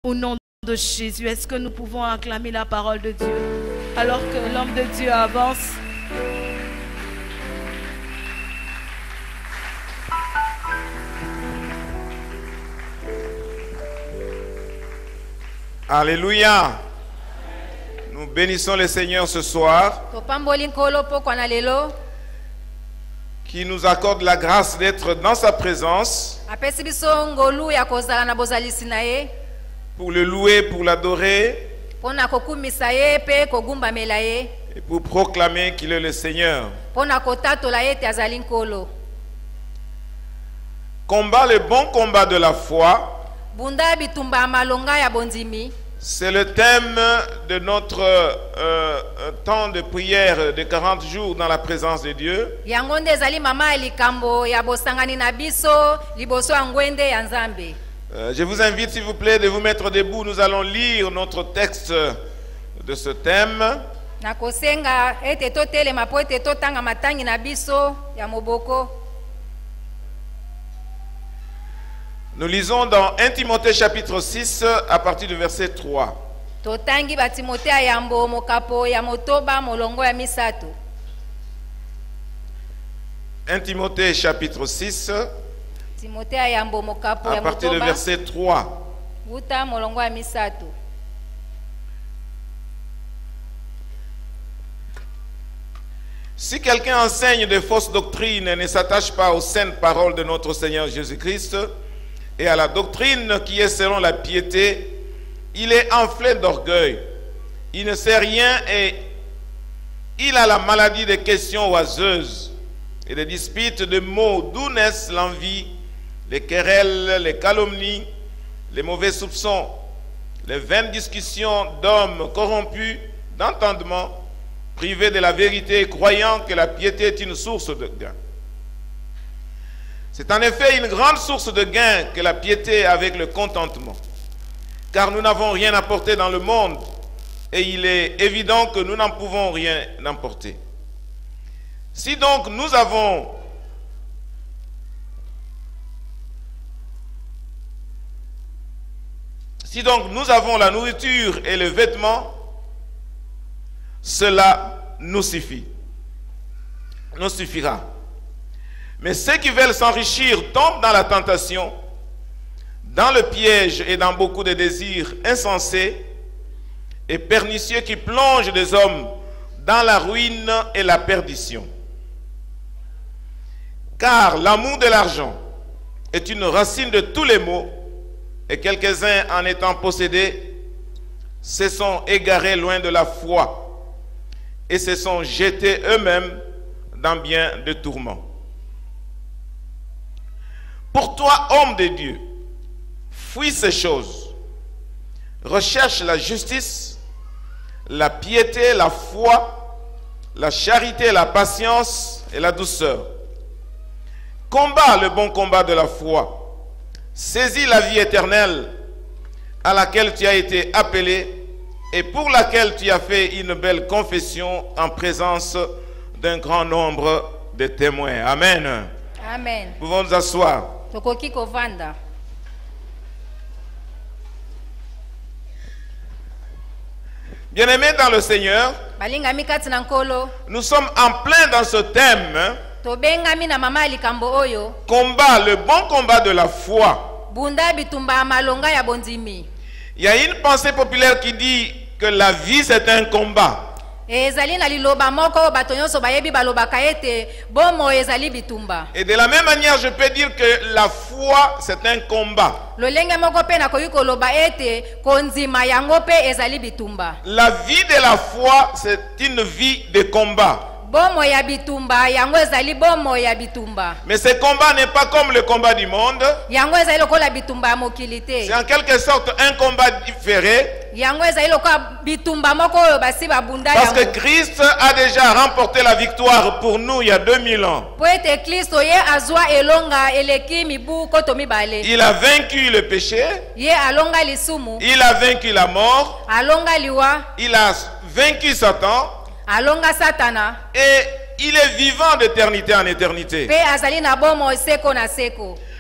Au nom de Jésus, est-ce que nous pouvons acclamer la parole de Dieu alors que l'homme de Dieu avance? Alléluia. Nous bénissons le Seigneur ce soir qui nous accorde la grâce d'être dans sa présence pour le louer, pour l'adorer et pour proclamer qu'il est le Seigneur. Combat le bon combat de la foi. C'est le thème de notre temps de prière de 40 jours dans la présence de Dieu. Je vous invite, s'il vous plaît, de vous mettre debout. Nous allons lire notre texte de ce thème. Nous lisons dans 1 Timothée chapitre 6 à partir du verset 3. 1 Timothée chapitre 6 à partir du verset 3. Si quelqu'un enseigne de fausses doctrines et ne s'attache pas aux saintes paroles de notre Seigneur Jésus-Christ et à la doctrine qui est selon la piété, il est enflé d'orgueil. Il ne sait rien et il a la maladie des questions oiseuses et des disputes de mots, d'où naissent l'envie, les querelles, les calomnies, les mauvais soupçons, les vaines discussions d'hommes corrompus d'entendement, privés de la vérité, croyant que la piété est une source de gain. C'est en effet une grande source de gain que la piété avec le contentement. Car nous n'avons rien apporté dans le monde et il est évident que nous n'en pouvons rien emporter. Si donc nous avons la nourriture et le vêtement, cela nous suffira. Mais ceux qui veulent s'enrichir tombent dans la tentation, dans le piège et dans beaucoup de désirs insensés et pernicieux qui plongent des hommes dans la ruine et la perdition. Car l'amour de l'argent est une racine de tous les maux, et quelques-uns en étant possédés se sont égarés loin de la foi et se sont jetés eux-mêmes dans bien de tourments. Pour toi, homme de Dieu, fuis ces choses. Recherche la justice, la piété, la foi, la charité, la patience et la douceur. Combat le bon combat de la foi. Saisis la vie éternelle à laquelle tu as été appelé et pour laquelle tu as fait une belle confession en présence d'un grand nombre de témoins. Amen. Amen. Nous pouvons nous asseoir. Bien-aimés dans le Seigneur, nous sommes en plein dans ce thème. Combat, le bon combat de la foi. Il y a une pensée populaire qui dit que la vie c'est un combat. Et de la même manière, je peux dire que la foi c'est un combat. La vie de la foi c'est une vie de combat. Mais ce combat n'est pas comme le combat du monde. C'est en quelque sorte un combat différé. Parce que Christ a déjà remporté la victoire pour nous il y a 2000 ans. Il a vaincu le péché. Il a vaincu la mort. Il a vaincu Satan. Et il est vivant d'éternité en éternité.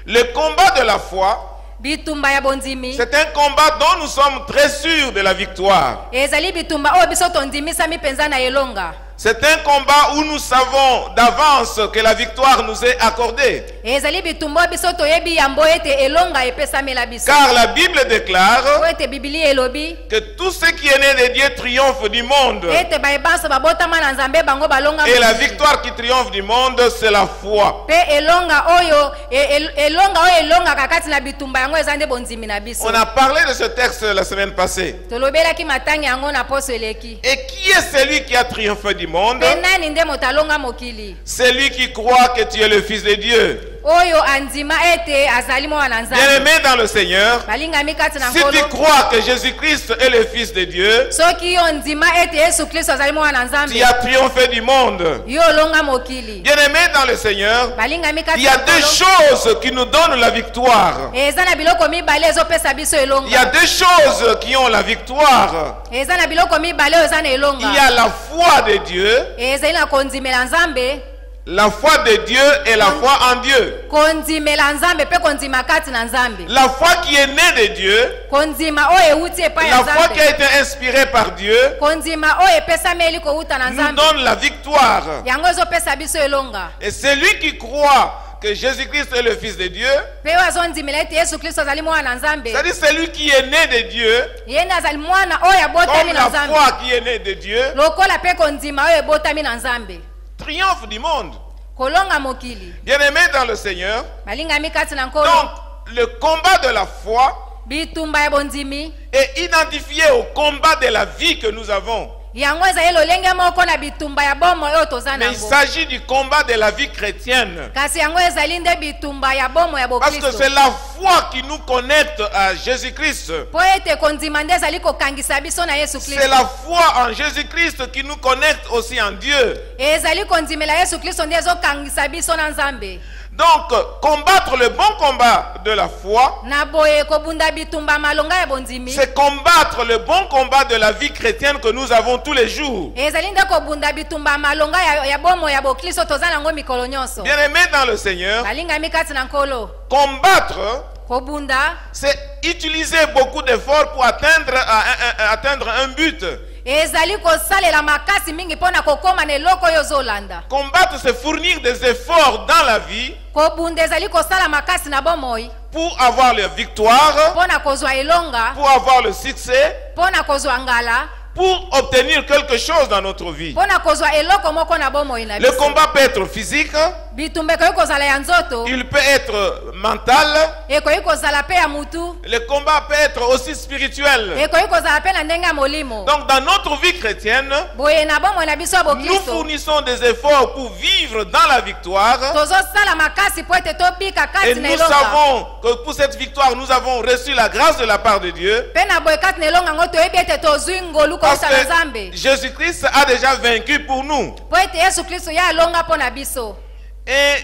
Le combat de la foi bitumba ya bondimi. C'est un combat dont nous sommes très sûrs de la victoire. Ezali bitumba oyo biso tondimisa mipenza na elonga. C'est un combat où nous savons d'avance que la victoire nous est accordée. Ezali bitumba biso toyebi yambo ete elonga epesamela biso. Car la Bible déclare Ete bibili elobi que tout ce qui est né de Dieu triomphe du monde. ete baebanso babotama na Nzambe bango balonga. Et la victoire qui triomphe du monde, c'est la foi. Pe elonga oyo elonga oyo elonga kakati na bitumba yango ezande bondimi na biso. On a parlé de ce texte la semaine passée. Tolobelaki matangi yango na poso eleki. Et qui est celui qui a triomphé du monde? Pe nani nde motalonga mokili? Celui qui croit que tu es le Fils de Dieu. Oyo andima ete azali mwana Nzambe. Bien-aimé dans le Seigneur, Balingami kati na si nkolo. tu crois que Jésus-Christ est le Fils de Dieu, Soki yo ndima ete Yesu Kristo azali mwana Nzambe. tu as triomphé du monde. Yo longa mokili. Bien-aimé dans le Seigneur, Balingami kati il y a deux choses qui nous donnent la victoire. Eza na biloko mibale ezopesa biso elonga. Il y a deux choses qui ont la victoire. Eza na biloko mibale eza na elonga. Il y a la foi de Dieu, Eza ina kondimela Nzambe. la foi de Dieu et la foi en Dieu. Kondimela Nzambe pe kondima kati na Nzambe. La foi qui est née de Dieu, Kondima oyo euti epai ya la foi qui a Nzambe. été inspirée par Dieu, Kondima oyo epesameli kouta na nous Nzambe. donne la victoire. Yango ezopesa biso elonga. Et celui qui croit que Jésus-Christ est le Fils de Dieu, Pe azondimela ete Yesu Kristo azali mwana Nzambe. c'est-à-dire celui qui est né de Dieu, Yenda azali mwana oyo comme abotami na la Nzambe. foi qui est née de Dieu, Lokola pe kondima oyo ebotami na Nzambe. triomphe du monde. Kolonga mokili. Bien-aimé dans le Seigneur, Balingami kati na nkolo. donc le combat de la foi Bitumba ya bondimi. est identifié au combat de la vie que nous avons. Yango ezali lolenge moko na bitumba ya bomo oyo toza Mais il nango. s'agit du combat de la vie chrétienne. Kasi yango ezali nde bitumba ya bomo ya Parce que bokristo. c'est la foi qui nous connecte à Jésus-Christ. Po ete kondima nde ezali kokangisa biso na Yesu C'est Kristo. la foi en Jésus-Christ qui nous connecte aussi en Dieu. Ezali kondimela Yesu Kristo nde ezokangisa biso na Nzambe. Donc, combattre le bon combat de la foi, Na boye kobunda bitumba malonga ya bondimi. c'est combattre le bon combat de la vie chrétienne que nous avons tous les jours. Ezali nde kobunda bitumba malonga ya bomo ya bokristo toza nango mikolo nyonso. Bien-aimé dans le Seigneur, Balingami kati na nkolo. combattre, Kobunda c'est utiliser beaucoup d'efforts pour atteindre un but. ezali kosalela makasi mingi mpona kokoma na eloko oyo ozolanda. Combattre, c'est fournir des efforts dans la vie Kobunda ezali kosala makasi na bomoi pour avoir la victoire, mpona kozwa elonga, pour avoir le succès, mpona kozwa ngala, pour obtenir quelque chose dans notre vie. mpona kozwa eloko moko na bomoi na Le biso. combat peut être physique, Bitumba ekoki kozala ya nzoto, il peut être mental, ekoki kozala pe ya mutu, le combat peut être aussi spirituel. ekoki kozala pe na ndenge ya molimo. Donc dans notre vie chrétienne, Boye na bomoi na biso ya nous bokristo fournissons des efforts pour vivre dans la victoire. tozosala makasi po ete tobika Et kati na nous elonga. savons que pour cette victoire, nous avons reçu la grâce de la part de Dieu. Pe na boye kati na elonga ngo toyebi ete tozwi ngolu Parce kouta na que Nzambe. Jésus-Christ a déjà vaincu pour nous. Po ete Yesu Kristo ye alonga mpo na biso. Et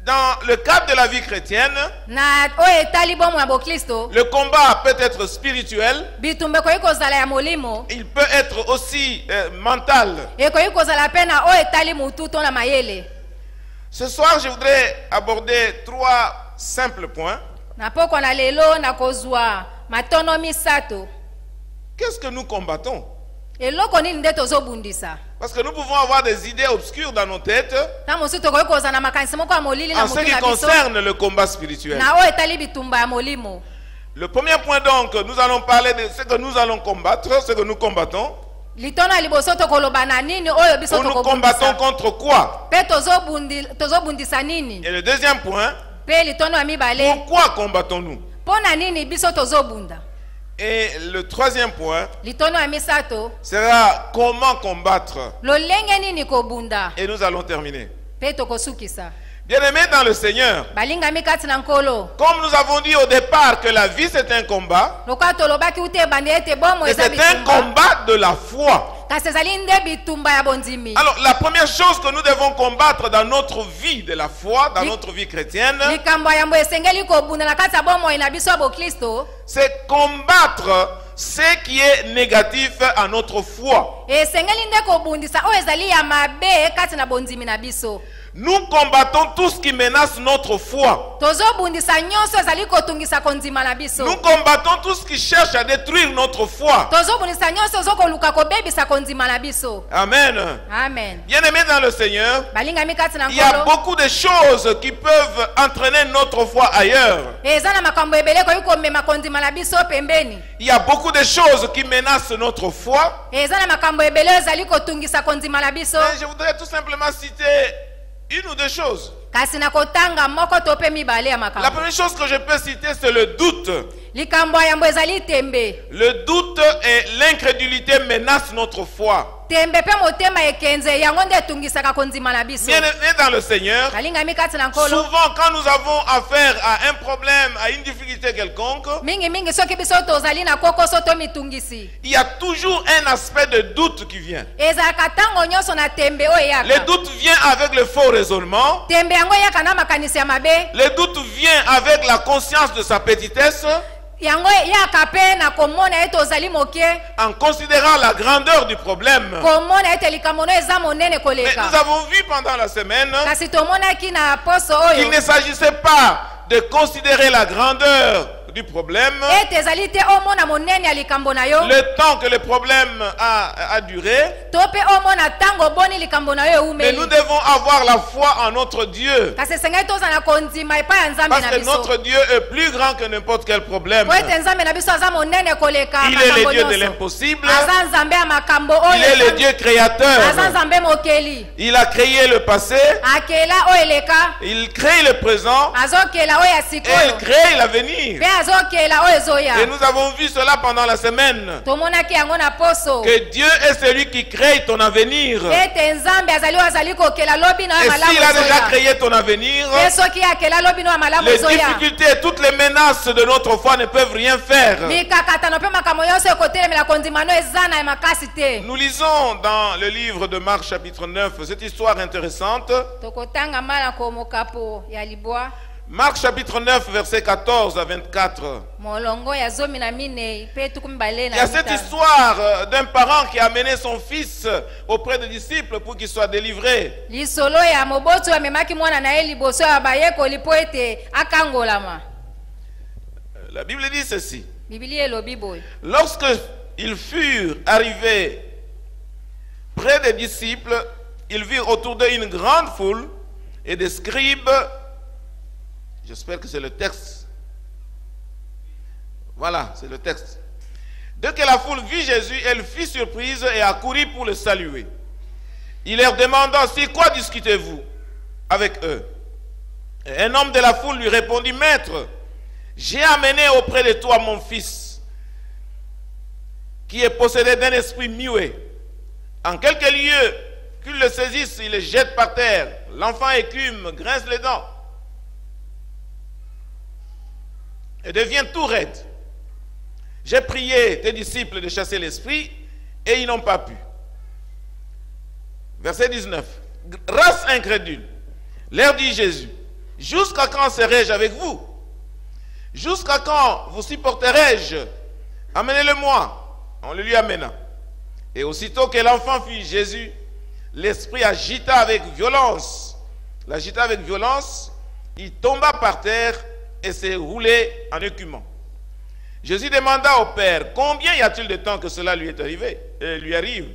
dans le cadre de la vie chrétienne, Na oyo etali bomoi ya bokristo, le combat peut être spirituel, bitumba ekoki kozala ya molimo, il peut être aussi mental. ekoki kozala pe na oyo etali mutu to na mayele. Ce soir, je voudrais aborder 3 simples points. Na poko na lelo na kozwa matono misato. Qu'est-ce que nous combattons? Eloko nini nde tozobundisa? Parce que nous pouvons avoir des idées obscures dans nos têtes Na mosu tokoki kozala na makanisi moko ya molili na en ce mutu qui na biso, concerne le combat spirituel. na oyo etali bitumba ya molimo. Le premier point donc, nous allons parler de ce que nous allons combattre, ce que nous combattons. Litono ya liboso tokoloba na nini oyo biso Nous combattons tokobundisa. contre quoi? Pe tozobundisa nini? Et le deuxième point, Pe litono ya mibale, pourquoi combattons-nous? mpo na nini biso tozobunda? Et le troisième point Litono ya misato, sera comment combattre. lolenge nini kobunda? Et nous allons terminer. Pe tokosukisa. Bien-aimés dans le Seigneur, Balingami kati na nkolo. comme nous avons dit au départ que la vie c'est un combat, Loka tolobaki ute ebandi ete bomo et eza c'est un bitumba. combat de la foi. Kasi ezali nde bitumba ya bondimi. Alors la première chose que nous devons combattre dans notre vie de la foi, dans notre vie chrétienne, Likambo ya yambo esengeli kobunda na kati ya bomoi na biso ya bokristo. c'est combattre ce qui est négatif à notre foi. Esengeli nde kobundisa oyo ezali ya mabe kati na bondimi na biso. Nous combattons tout ce qui menace notre foi. tozobundisa nyonso ezali kotungisa kondima na biso. Nous combattons tout ce qui cherche à détruire notre foi. tozobundisa nyonso ezokoluka kobebisa kondima na biso. Amen. Amen. Bien-aimés dans le Seigneur, balingami kati na il y a nkolo beaucoup de choses qui peuvent entraîner notre foi ailleurs. eza na makambo ebele koyi komema kondima na biso pembeni. Il y a beaucoup de choses qui menacent notre foi. eza na makambo ebele ezali kotungisa kondima na biso. Mais je voudrais tout simplement citer une ou deux choses. kasi na kotanga moko to pe mibale ya La makambo. première chose que je peux citer, c'est le doute. likambo ya yambo ezali tembe. Le doute et l'incrédulité menacent notre foi. tembe pe motema ekenze yango nde etungisaka kondima na biso. Bien-aimés dans le Seigneur, balingami kati na nkolo souvent quand nous avons affaire à un problème, à une difficulté quelconque, mingi soki biso tozali na kokoso to mitungisi il y a toujours un aspect de doute qui vient. ezalaka ntango nyonso na tembe oyo Le eyaka. doute vient avec le faux raisonnement. tembe yango eyaka na makanisi ya mabe. Le doute vient avec la conscience de sa petitesse, yango eyaka pe na komona ete ozali moke, en considérant la grandeur du problème. komona ete likambo no eza monene Mais koleka. nous avons vu pendant la semaine kasi tomonaki na poso qu'il oyo ne s'agissait pas de considérer la grandeur du problème, ete ezali te omona monene ya likambo na yo le temps que le problème a duré, to pe omona ntango oboni likambo na yo mais nous eumeli. devons avoir la foi en notre Dieu. kasi esengeli tozala na kondima epai ya nzambe Parce na que biso notre Dieu est plus grand que n'importe quel problème. po ete nzambe na biso aza monene koleka Il est le makambo Dieu de nyonso. l'impossible. aza nzambe ya makambo Il est le oyo Dieu aza créateur. nzambe mokeli. Il a créé le passé, akela oyo eleka il crée le présent azokela oyo ya et il sikoyo crée l'avenir. mpe azokela oyo ezoya. Et nous avons vu cela pendant la semaine. tomonaki yango na poso Que Dieu est celui qui crée ton avenir. ete nzambe azali oyo azali kokela lobi na Et oyo malamu s'il a déjà ezoya. créé ton avenir, mpe soki akela lobi na oyo malamu les ezoya, difficultés et toutes les menaces de notre foi ne peuvent rien faire. mikakatano mpe makambo nyonso ekotelemela kondima no eza na makasi te. Nous lisons dans le livre de Marc chapitre 9 cette histoire intéressante. tokotanga mala komokapo ya libwa Marc chapitre 9 verset 14 à 24. molongo ya 14 mpe 25 Il y a cette histoire d'un parent qui a amené son fils auprès des disciples pour qu'il soit délivré. lisolo ya moboto amemaki mwana na ye liboso ya bayekoli po ete akangolama. La Bible dit ceci. bibili elobi boye Lorsque ils furent arrivés près des disciples, ils virent autour d'eux une grande foule et des scribes. J'espère que c'est le texte. Voilà, c'est le texte. Dès que la foule vit Jésus, elle fut surprise et accourut pour le saluer. Il leur demanda aussi, quoi discutez-vous avec eux? Et un homme de la foule lui répondit, Maître, j'ai amené auprès de toi mon fils, qui est possédé d'un esprit muet. En quelques lieux, qu'il le saisisse, il le jette par terre. L'enfant écume, grince les dents et devient tout raide. J'ai prié tes disciples de chasser l'esprit et ils n'ont pas pu. Verset 19. Race incrédule, leur dit Jésus, jusqu'à quand serai-je avec vous? Jusqu'à quand vous supporterai-je? Amenez-le-moi. On le lui amena. Et aussitôt que l'enfant fut Jésus, l'esprit agita avec violence. L'agita avec violence, il tomba par terre et s'est roulé en écumant. Jésus demanda au Père, combien y a-t-il de temps que cela lui arrive?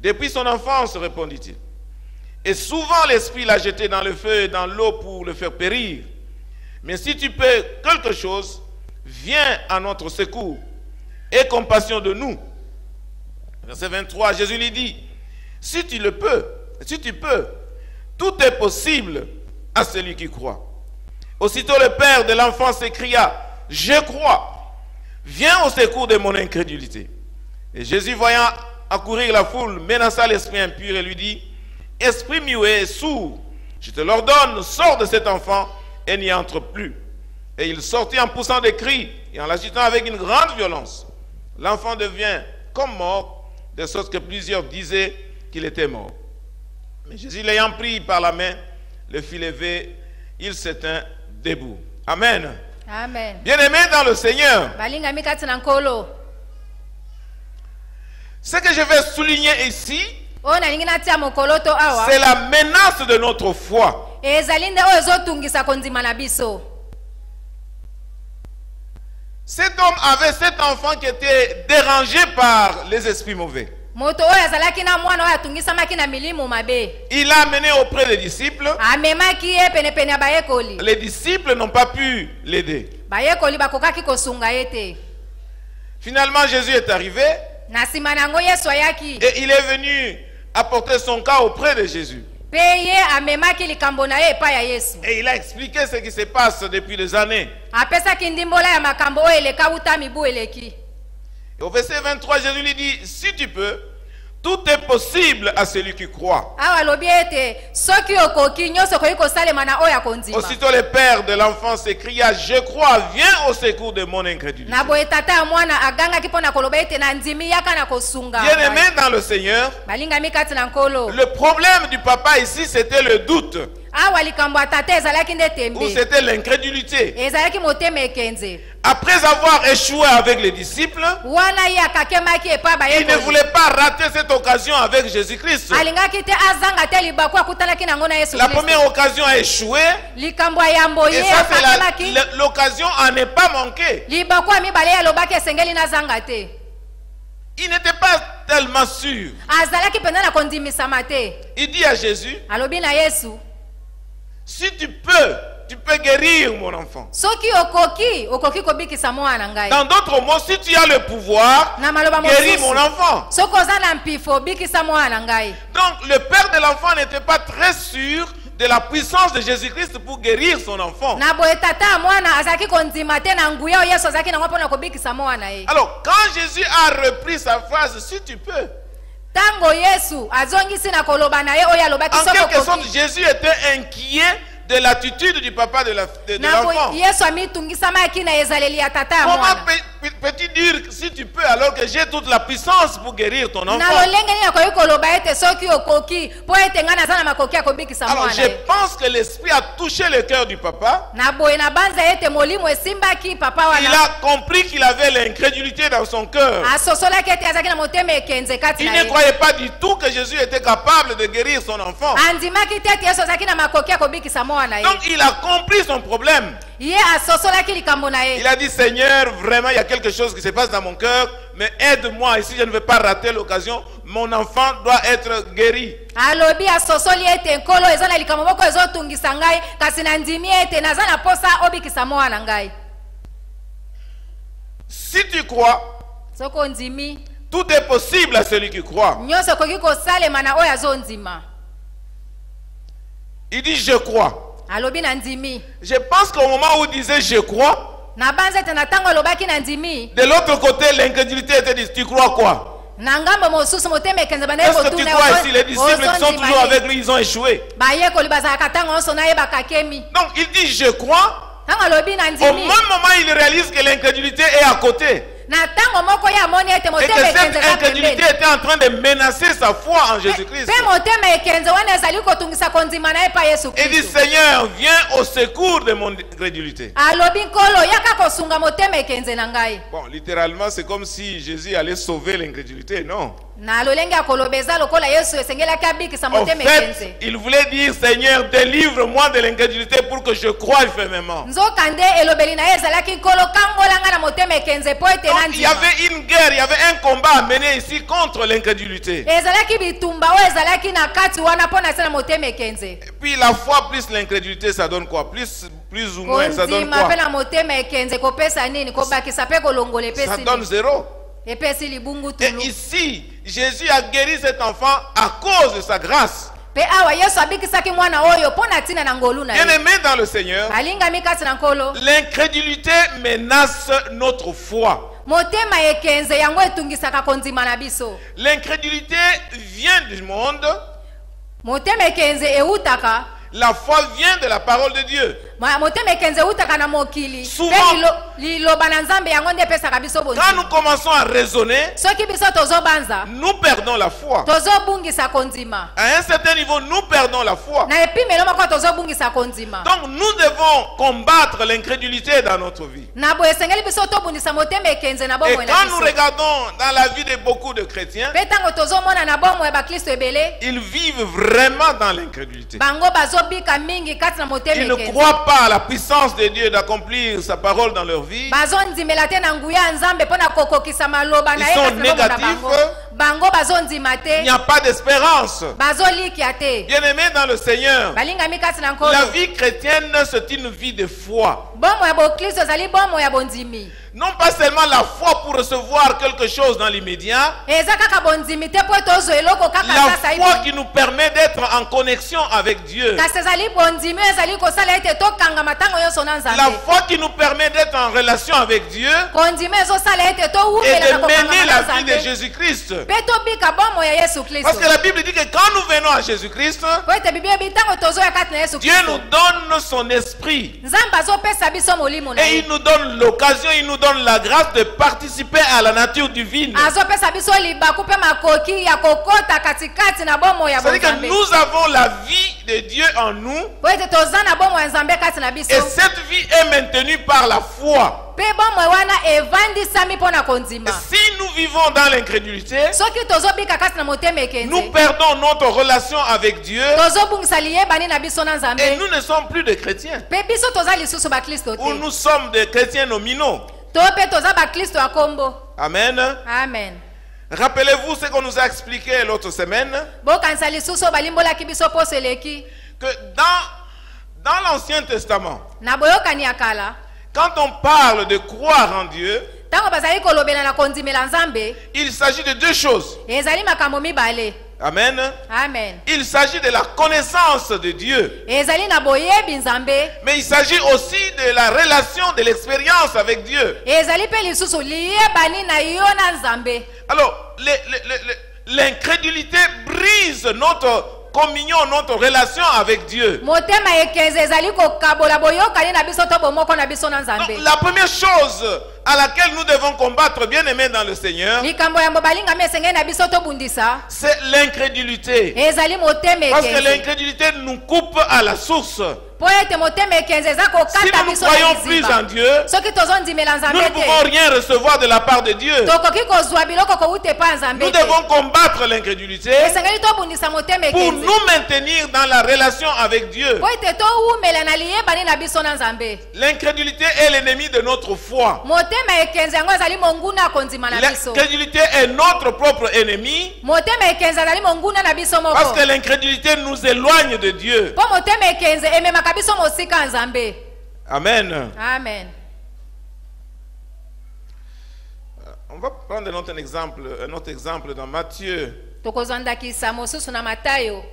Depuis son enfance, répondit-il. Et souvent l'esprit l'a jeté dans le feu et dans l'eau pour le faire périr. Mais si tu peux quelque chose, viens à notre secours. Aie compassion de nous. Verset 23, Jésus lui dit, si tu peux, tout est possible à celui qui croit. Aussitôt le père de l'enfant s'écria, je crois, viens au secours de mon incrédulité. Et Jésus, voyant accourir la foule, menaça l'esprit impur et lui dit, esprit muet et sourd, je te l'ordonne, sors de cet enfant et n'y entre plus. Et il sortit en poussant des cris et en l'agitant avec une grande violence. L'enfant devient comme mort, de sorte que plusieurs disaient qu'il était mort. Mais Jésus, l'ayant pris par la main, le fit lever, il s'éteint debout. Amen. Amen. Bien-aimés dans le Seigneur, balingami kati na nkolo ce que je vais souligner ici, oyo nalingi natia mokolo to awa C'est la menace de notre foi. ezali nde oyo ezotungisa kondima na biso. Cet homme avait cet enfant qui était dérangé par les esprits mauvais. Moto oyo azalaki na mwana oyo atungisamaki na milimu mabe. Il l'a amené auprès des disciples. Amemaki ye penepene ya bayekoli. Les disciples n'ont pas pu l'aider. Bayekoli bakokaki kosunga ye te. Finalement, Jésus est arrivé Na nsima nango Yesu ayaki. et il est venu apporter son cas auprès de Jésus. Pe ye amemaki likambo na ye epai ya Yesu. Et il a expliqué ce qui se passe depuis des années. Apesaki ndimbola ya makambo oyo eleka uta mibu eleki. Et au verset 23, Jésus lui dit, si tu peux, tout est possible à celui qui croit. Awa lobi ete soki okoki nyonso koki kosalema na oyo akondima. Aussitôt le père de l'enfant s'écria, je crois, viens au secours de mon incrédulité. Na boye tata ya mwana agangaki mpo na koloba ete na ndimi yaka na kosunga. Bien-aimé dans le Seigneur, Balingami kati na nkolo. le problème du papa ici, c'était le doute Awa likambo ya tata ezalaki nde ou tembe. c'était l'incrédulité. Ezalaki motema ekenze. Après avoir échoué avec les disciples, Wana ye akakemaki epai il ne bayekoli. voulait pas rater cette occasion avec Jésus-Christ. Alingaki te azanga te libaku akutanaki nango na Yesu La Kristo. première occasion a échoué Likambo ya yambo et ye ça c'est akakemaki. l'occasion à ne pas manquer. Libaku ya mibale alobaki esengeli na zanga te. Il n'était pas tellement sûr. Azalaki pena na kondimisama te. Il dit à Jésus, Alobi na Yesu, si tu peux guérir mon enfant. soki okoki kobikisa mwana ngai. Dans d'autres mots, si tu as le pouvoir, Na maloba guéris mosusu. mon enfant. Soki oza na mpifo bikisa mwana ngai. Donc le père de l'enfant n'était pas très sûr de la puissance de Jésus-Christ pour guérir son enfant. Na boye tata ya mwana azalaki kondima te na nguya oyo Yesu azalaki nango mpona kobikisa mwana ye. Alors quand Jésus a repris sa phrase, si tu peux, Tango Yesu azongisi na koloba na ye oyo alobaki en soki quelque sorte, okoki. Jésus était inquiet de l'attitude du papa de Na l'enfant. boye Yesu amitungisamaki na ezaleli ya tata ya Comment mwana. peux-tu dire si tu peux alors que j'ai toute la puissance pour guérir ton Na enfant? lolenge nini akoki koloba ete soki okoki po ete ngai naza na makoki ya kobikisa Alors mwana je ye. pense que l'esprit a touché le cœur du papa. Na boye na banza ete molimo esimbaki papa Il wana. a compris qu'il avait l'incrédulité dans son cœur. Asosolaki ete azalaki na motema ekenze kati Il na ne ye. croyait pas du tout que Jésus était capable de guérir son enfant. Andimaki te ete Yesu azalaki na makoki ya kobikisa mwana ye. Donc il a compris son problème. Ye asosolaki likambo na ye. Il a dit, Seigneur, vraiment il y a quelque chose qui se passe dans mon cœur, mais aide-moi. Et si je ne veux pas rater l'occasion, mon enfant doit être guéri. Alobi asosoli ete nkolo eza na likambo moko ezotungisa ngai kasi na ndimi ete naza na posa obikisa mwana ngai. Si tu crois, Soko ndimi tout est possible à celui qui croit. nyonso koki kosalema na oyo azondima. Il dit, je crois. Alobi na ndimi. Je pense qu'au moment où il disait je crois, Na banza ete na tango alobaki na ndimi. de l'autre côté, l'incrédulité était dit, tu crois quoi? Na ngambo mosusu motema ekenze bana Est-ce que tu crois ici, les disciples qui sont toujours avec lui, ils ont échoué? bayekoli bazalaka ntango nyonso na ye bakakemi. Donc il dit, je crois. Ntango alobi na Au ndimi. même moment, il réalise que l'incrédulité est à côté. Na ntango moko ye amoni ete Et que motema ekenze cette eza incrédulité pembeni. était en train de menacer sa foi en Jésus-Christ. Pe motema ekenze wana ezali kotungisa kondima na ye pa Yesu Il dit, Kristo. Seigneur, viens au secours de mon incrédulité. Alobi nkolo yaka kosunga motema ekenze na ngai. Bon, littéralement, c'est comme si Jésus allait sauver l'incrédulité, non? Na lolenge ya koloba eza lokola Yesu esengelaki abikisa En motema fait, ekenze. il voulait dire, Seigneur, délivre-moi de l'incrédulité pour que je croie fermement. Nzokande elobeli na ye ezalaki nkolo kambolanga na motema ekenze po ete Donc, na il y ndima. avait une guerre, il y avait un combat à mener ici contre l'incrédulité. Ezalaki bitumba oyo ezalaki na kati wana mpo na se na motema ekenze. Et puis la foi plus l'incrédulité, ça donne quoi? Plus ou moins, ça donne Kondima quoi? mpe na motema ekenze kopesa nini kobakisa mpe kolongola Ça epesi donne nini? zéro. Epesi libungu Et tulu. ici, Jésus a guéri cet enfant à cause de sa grâce. Pe awa Yesu abikisaki mwana oyo mpo na ntina na ngolu na ye. Bien-aimé dans le Seigneur, Alingami kati na nkolo. l'incrédulité menace notre foi. Motema ekenze yango etungisaka kondima na biso. L'incrédulité vient du monde, Motema ekenze eutaka. la foi vient de la parole de Dieu. motema ekenze utaka na mokili Souvent, pe liloba na nzambe yango nde epesaka biso quand bondimi. nous commençons à raisonner, Soki biso tozobanza nous perdons la foi. tozobungisa kondima À un certain niveau, nous perdons la foi. na epimelo moko tozobungisa kondima. Donc nous devons combattre l'incrédulité dans notre vie. Na boye esengeli biso tobundisa motema ekenze na Et bomoi na quand nous biso. regardons dans la vie de beaucoup de chrétiens, Pe ntango tozomona na bomoi ya baklisto ebele ils vivent vraiment dans l'incrédulité. bango bazobika mingi kati na motema Ils ne ekenze. croient pas à la puissance de Dieu d'accomplir sa parole dans leur vie. Bazondimela te na nguya ya nzambe mpo na kokokisa maloba na Ils ye sont kati na bomoi na négatifs. bango. Bango bazondima Il te n'y a pas d'espérance. bazolikia te. Bien-aimés dans le Seigneur, Balingami kati na la nkolo vie chrétienne, c'est une vie de foi. bomo ya boklisto ezali bomo ya bondimi. Non pas seulement la foi pour recevoir quelque chose dans l'immédiat, Eza kaka bondimi te po tozwa eloko kaka la sasa foi hivi. qui nous permet d'être en connexion avec Dieu. Kasi ezali bondimi oyo ezali kosala ete tokangama ntango nyonso na La nzambe. foi qui nous permet d'être en relation avec Dieu Kondimi ezosala ete et towumela de na mener kokangama la na vie de nzambe Jésus-Christ. mpe tobika bomo ya yesu kristo. Parce que la Bible dit que quand nous venons à Jésus-Christ, Po ete bibi ebi ntango tozoya kati na yesu Dieu nous kristo donne son esprit. nzambe azopesa biso molimo na Et ye. il nous donne l'occasion, il nous donne la grâce de participer à la nature divine. azopesa biso libaku mpe makoki ya kokota katikati na bomo ya C'est-à-dire que bonzambe nous avons la vie de Dieu en nous po ete toza na bomo ya nzambe kati na biso et cette vie est maintenue par la foi. mpe bomo wana evandisami mpo na kondima. Si nous vivons dans l'incrédulité, soki tozobika kati na motema nous ekenze perdons notre relation avec Dieu tozobungisa liyebani na biso na et nzambe nous ne sommes plus des chrétiens. mpe biso toza lisusu baklisto Ou te nous sommes des chrétiens nominaux. to mpe toza baklisto ya kombo. Amen. Amen. Rappelez-vous ce qu'on nous a expliqué l'autre semaine, bokanisa lisusu oyo balimbolaki biso poso eleki que dans l'Ancien Testament, na boyokani ya kala quand on parle de croire en Dieu, ntango bazali kolobela na kondimela nzambe il s'agit de deux choses. ezali makambo mibale. Amen. Amen. Il s'agit de la connaissance de Dieu, ezali na boyebi nzambe mais il s'agit aussi de la relation, de l'expérience avec Dieu. ezali mpe lisusu liyebani na yo na nzambe. Alors, l'incrédulité brise notre communion, notre relation avec Dieu. motema ekenze ezali kokabola boyokani na biso to bomoko na biso na Donc, nzambe. la première chose à laquelle nous devons combattre, bien aimés dans le Seigneur, likambo yango balingami esengeli na biso tobundisa c'est l'incrédulité. ezali motema Parce que ekenze l'incrédulité nous coupe à la source. po ete motema ekenze eza Si kokata nous ne biso na croyons plus en liziba. Dieu, soki tozondimela nous ne nzambe pouvons te rien recevoir de la part de Dieu. tokoki kozwa biloko kowute epa ya nzambe Nous te. devons combattre l'incrédulité esengeli tobundisa motema pour ekenze nous maintenir dans la relation avec Dieu. po ete towumela na liyebani na biso na nzambe. L'incrédulité est l'ennemi de notre foi. motema ekenze yango ezali monguna ya kondima na biso. L'incrédulité est notre propre ennemi motema ekenze ezali monguna na biso parce moko que l'incrédulité nous éloigne de Dieu. mpo motema ekenze ememaka biso mosika ya nzambe. Amen. Amen. On va prendre un autre exemple dans Matthieu. tokozwa ndakisa mosusu na matayo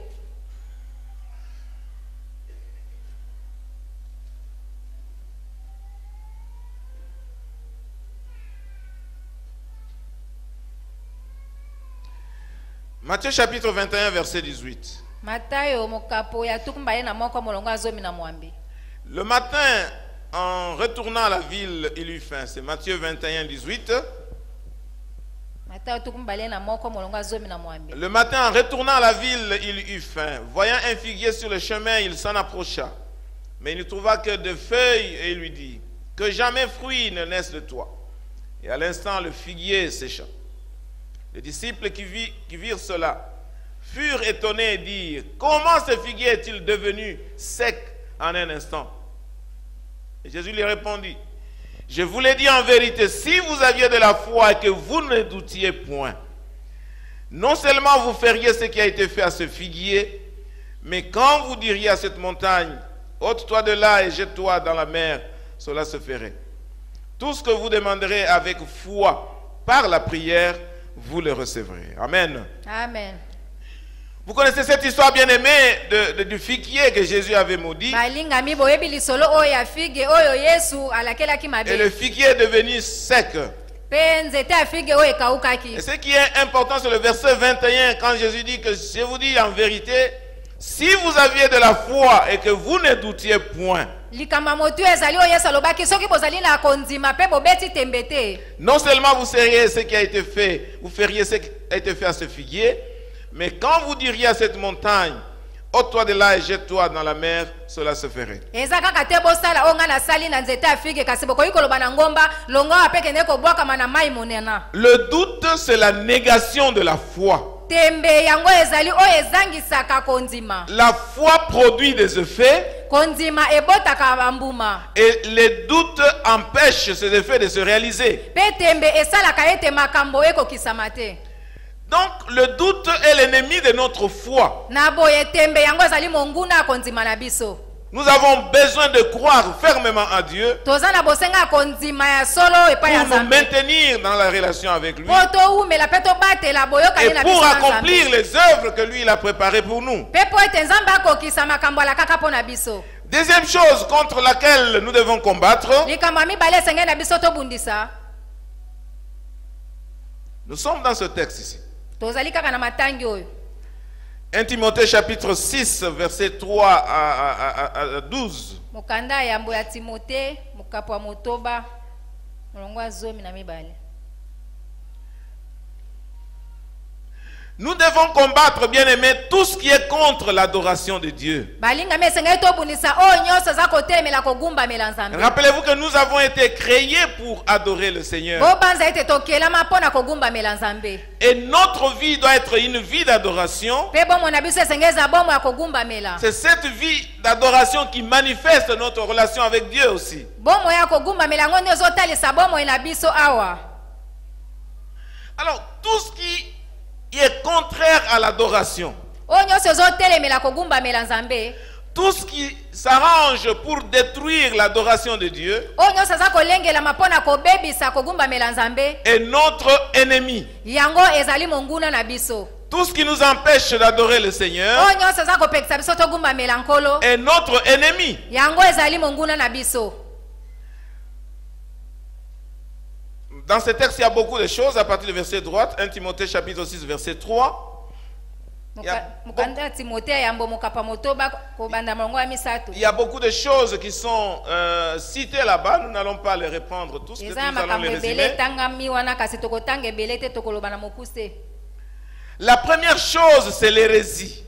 Matthieu chapitre 21 verset 18. matayo mokapo ya tuku mbale na moko molongo ya zomi na mwambi. Le matin, en retournant à la ville, il eut faim. C'est Matthieu 21, 18. matayo tuku mbale na moko molongo ya zomi na mwambi. Le matin, en retournant à la ville, il eut faim. Voyant un figuier sur le chemin, il s'en approcha. Mais il ne trouva que des feuilles et il lui dit, que jamais fruit ne naisse de toi. Et à l'instant, le figuier sécha. Les disciples qui virent cela furent étonnés et dirent, comment ce figuier est-il devenu sec en un instant? Et Jésus lui répondit, je vous l'ai dit en vérité, si vous aviez de la foi et que vous ne doutiez point, non seulement vous feriez ce qui a été fait à ce figuier, mais quand vous diriez à cette montagne, ôte-toi de là et jette-toi dans la mer, cela se ferait. Tout ce que vous demanderez avec foi par la prière, vous le recevrez. Amen. Amen. Vous connaissez cette histoire bien-aimée du figuier que Jésus avait maudit. balingami boyebi lisolo oyo ya fige oyo yesu alakelaki Et le mabe figuier est devenu sec. mpe nzete ya fige oyo ekawukaki. Et ce qui est important, c'est le verset 21, quand Jésus dit que je vous dis en vérité, Si vous aviez de la foi et que vous ne doutiez point, likambo motu ezali oyo Yesu alobaki soki bozali na kondima pe bobeti tembe te. non seulement vous seriez ce qui a été fait, vous feriez ce qui a été fait à ce figuier, mais quand vous diriez à cette montagne, ôte-toi de là et jette-toi dans la mer, cela se ferait. Eza kaka te bosala o nga na sali na nzete ya fige kasi bokoki koloba na ngomba longa apeke ne kobwakama na mai monena. Le doute, c'est la négation de la foi. Tembe yango ezali oyo ezangisaka kondima. La foi produit des effets Kondima ebotaka bambuma. et les doutes empêchent ces effets de se réaliser. Pe tembe esalaka ete makambo ekokisama te. Donc le doute est l'ennemi de notre foi. Na boye tembe yango ezali monguna kondima na biso. Nous avons besoin de croire fermement à Dieu Toza na bosenga kondima ya solo epa ya pour nous Nzambe. maintenir dans la relation avec lui Poto umela pe tobatela boyokani et na biso pour na accomplir Nzambe. les œuvres que lui il a préparées pour nous. Pe po ete Nzambe akokisa makambo ala kaka po na biso. Deuxième chose contre laquelle nous devons combattre, Likambo ya mibale esengeli na biso tobundisa. nous sommes dans ce texte ici. Tozali kaka na matangi oyo. 1 Timothée chapitre 6 verset 3 à 12. Mokanda ya yambo ya Timote mokapo ya motoba molongo ya 12. Nous devons combattre, bien-aimés, tout ce qui est contre l'adoration de Dieu. Balinga me esengeli tobundisa oyo nyonso eza kotelemela kogumbamela Nzambe. Rappelez-vous que nous avons été créés pour adorer le Seigneur. Bobanza ete tokelama mpo na kogumbamela Nzambe. Et notre vie doit être une vie d'adoration. Pe bomo na biso esengeli eza bomo ya kogumbamela. C'est cette vie d'adoration qui manifeste notre relation avec Dieu aussi. Bomo ya kogumbamela yango nde ezotalisa bomo na biso awa. Alors, tout ce qui est contraire à l'adoration, Oyo nyonso ezotelemela kogumbamela Nzambe. tout ce qui s'arrange pour détruire l'adoration de Dieu Oyo nyonso eza kolengelama mpo na kobebisa kogumbamela Nzambe. est notre ennemi. Yango ezali monguna na biso. Tout ce qui nous empêche d'adorer le Seigneur Oyo nyonso eza kopekisa biso togumbamela nkolo. est notre ennemi. Yango ezali monguna na biso. Dans ce texte, il y a beaucoup de choses à partir du verset droite. 1 Timothée chapitre 6 verset 3. Mokanda ya Timote yambo mokapa motoba kobanda molongo ya misato. Il y a beaucoup de choses qui sont citées là-bas. Nous n'allons pas les reprendre tous. Nous Eza allons makambo les ebele résumer. tangami wana kasi tokotanga ebele te tokoloba na mokuse. La première chose, c'est l'hérésie.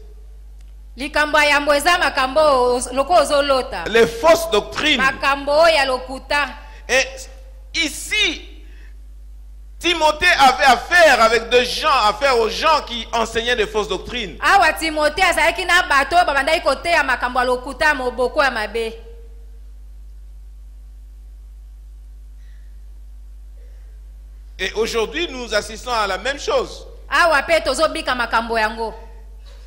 Likambo ya yambo eza makambo loko ozolota. Les fausses doctrines. Makambo oyo ya lokuta. Et ici, Timothée avait affaire aux gens qui enseignaient des fausses doctrines. Awa Timote azalaki na bato babandaki koteya makambo ya lokuta moboko ya mabe. Et aujourd'hui, nous assistons à la même chose. Awa pe tozobika makambo yango.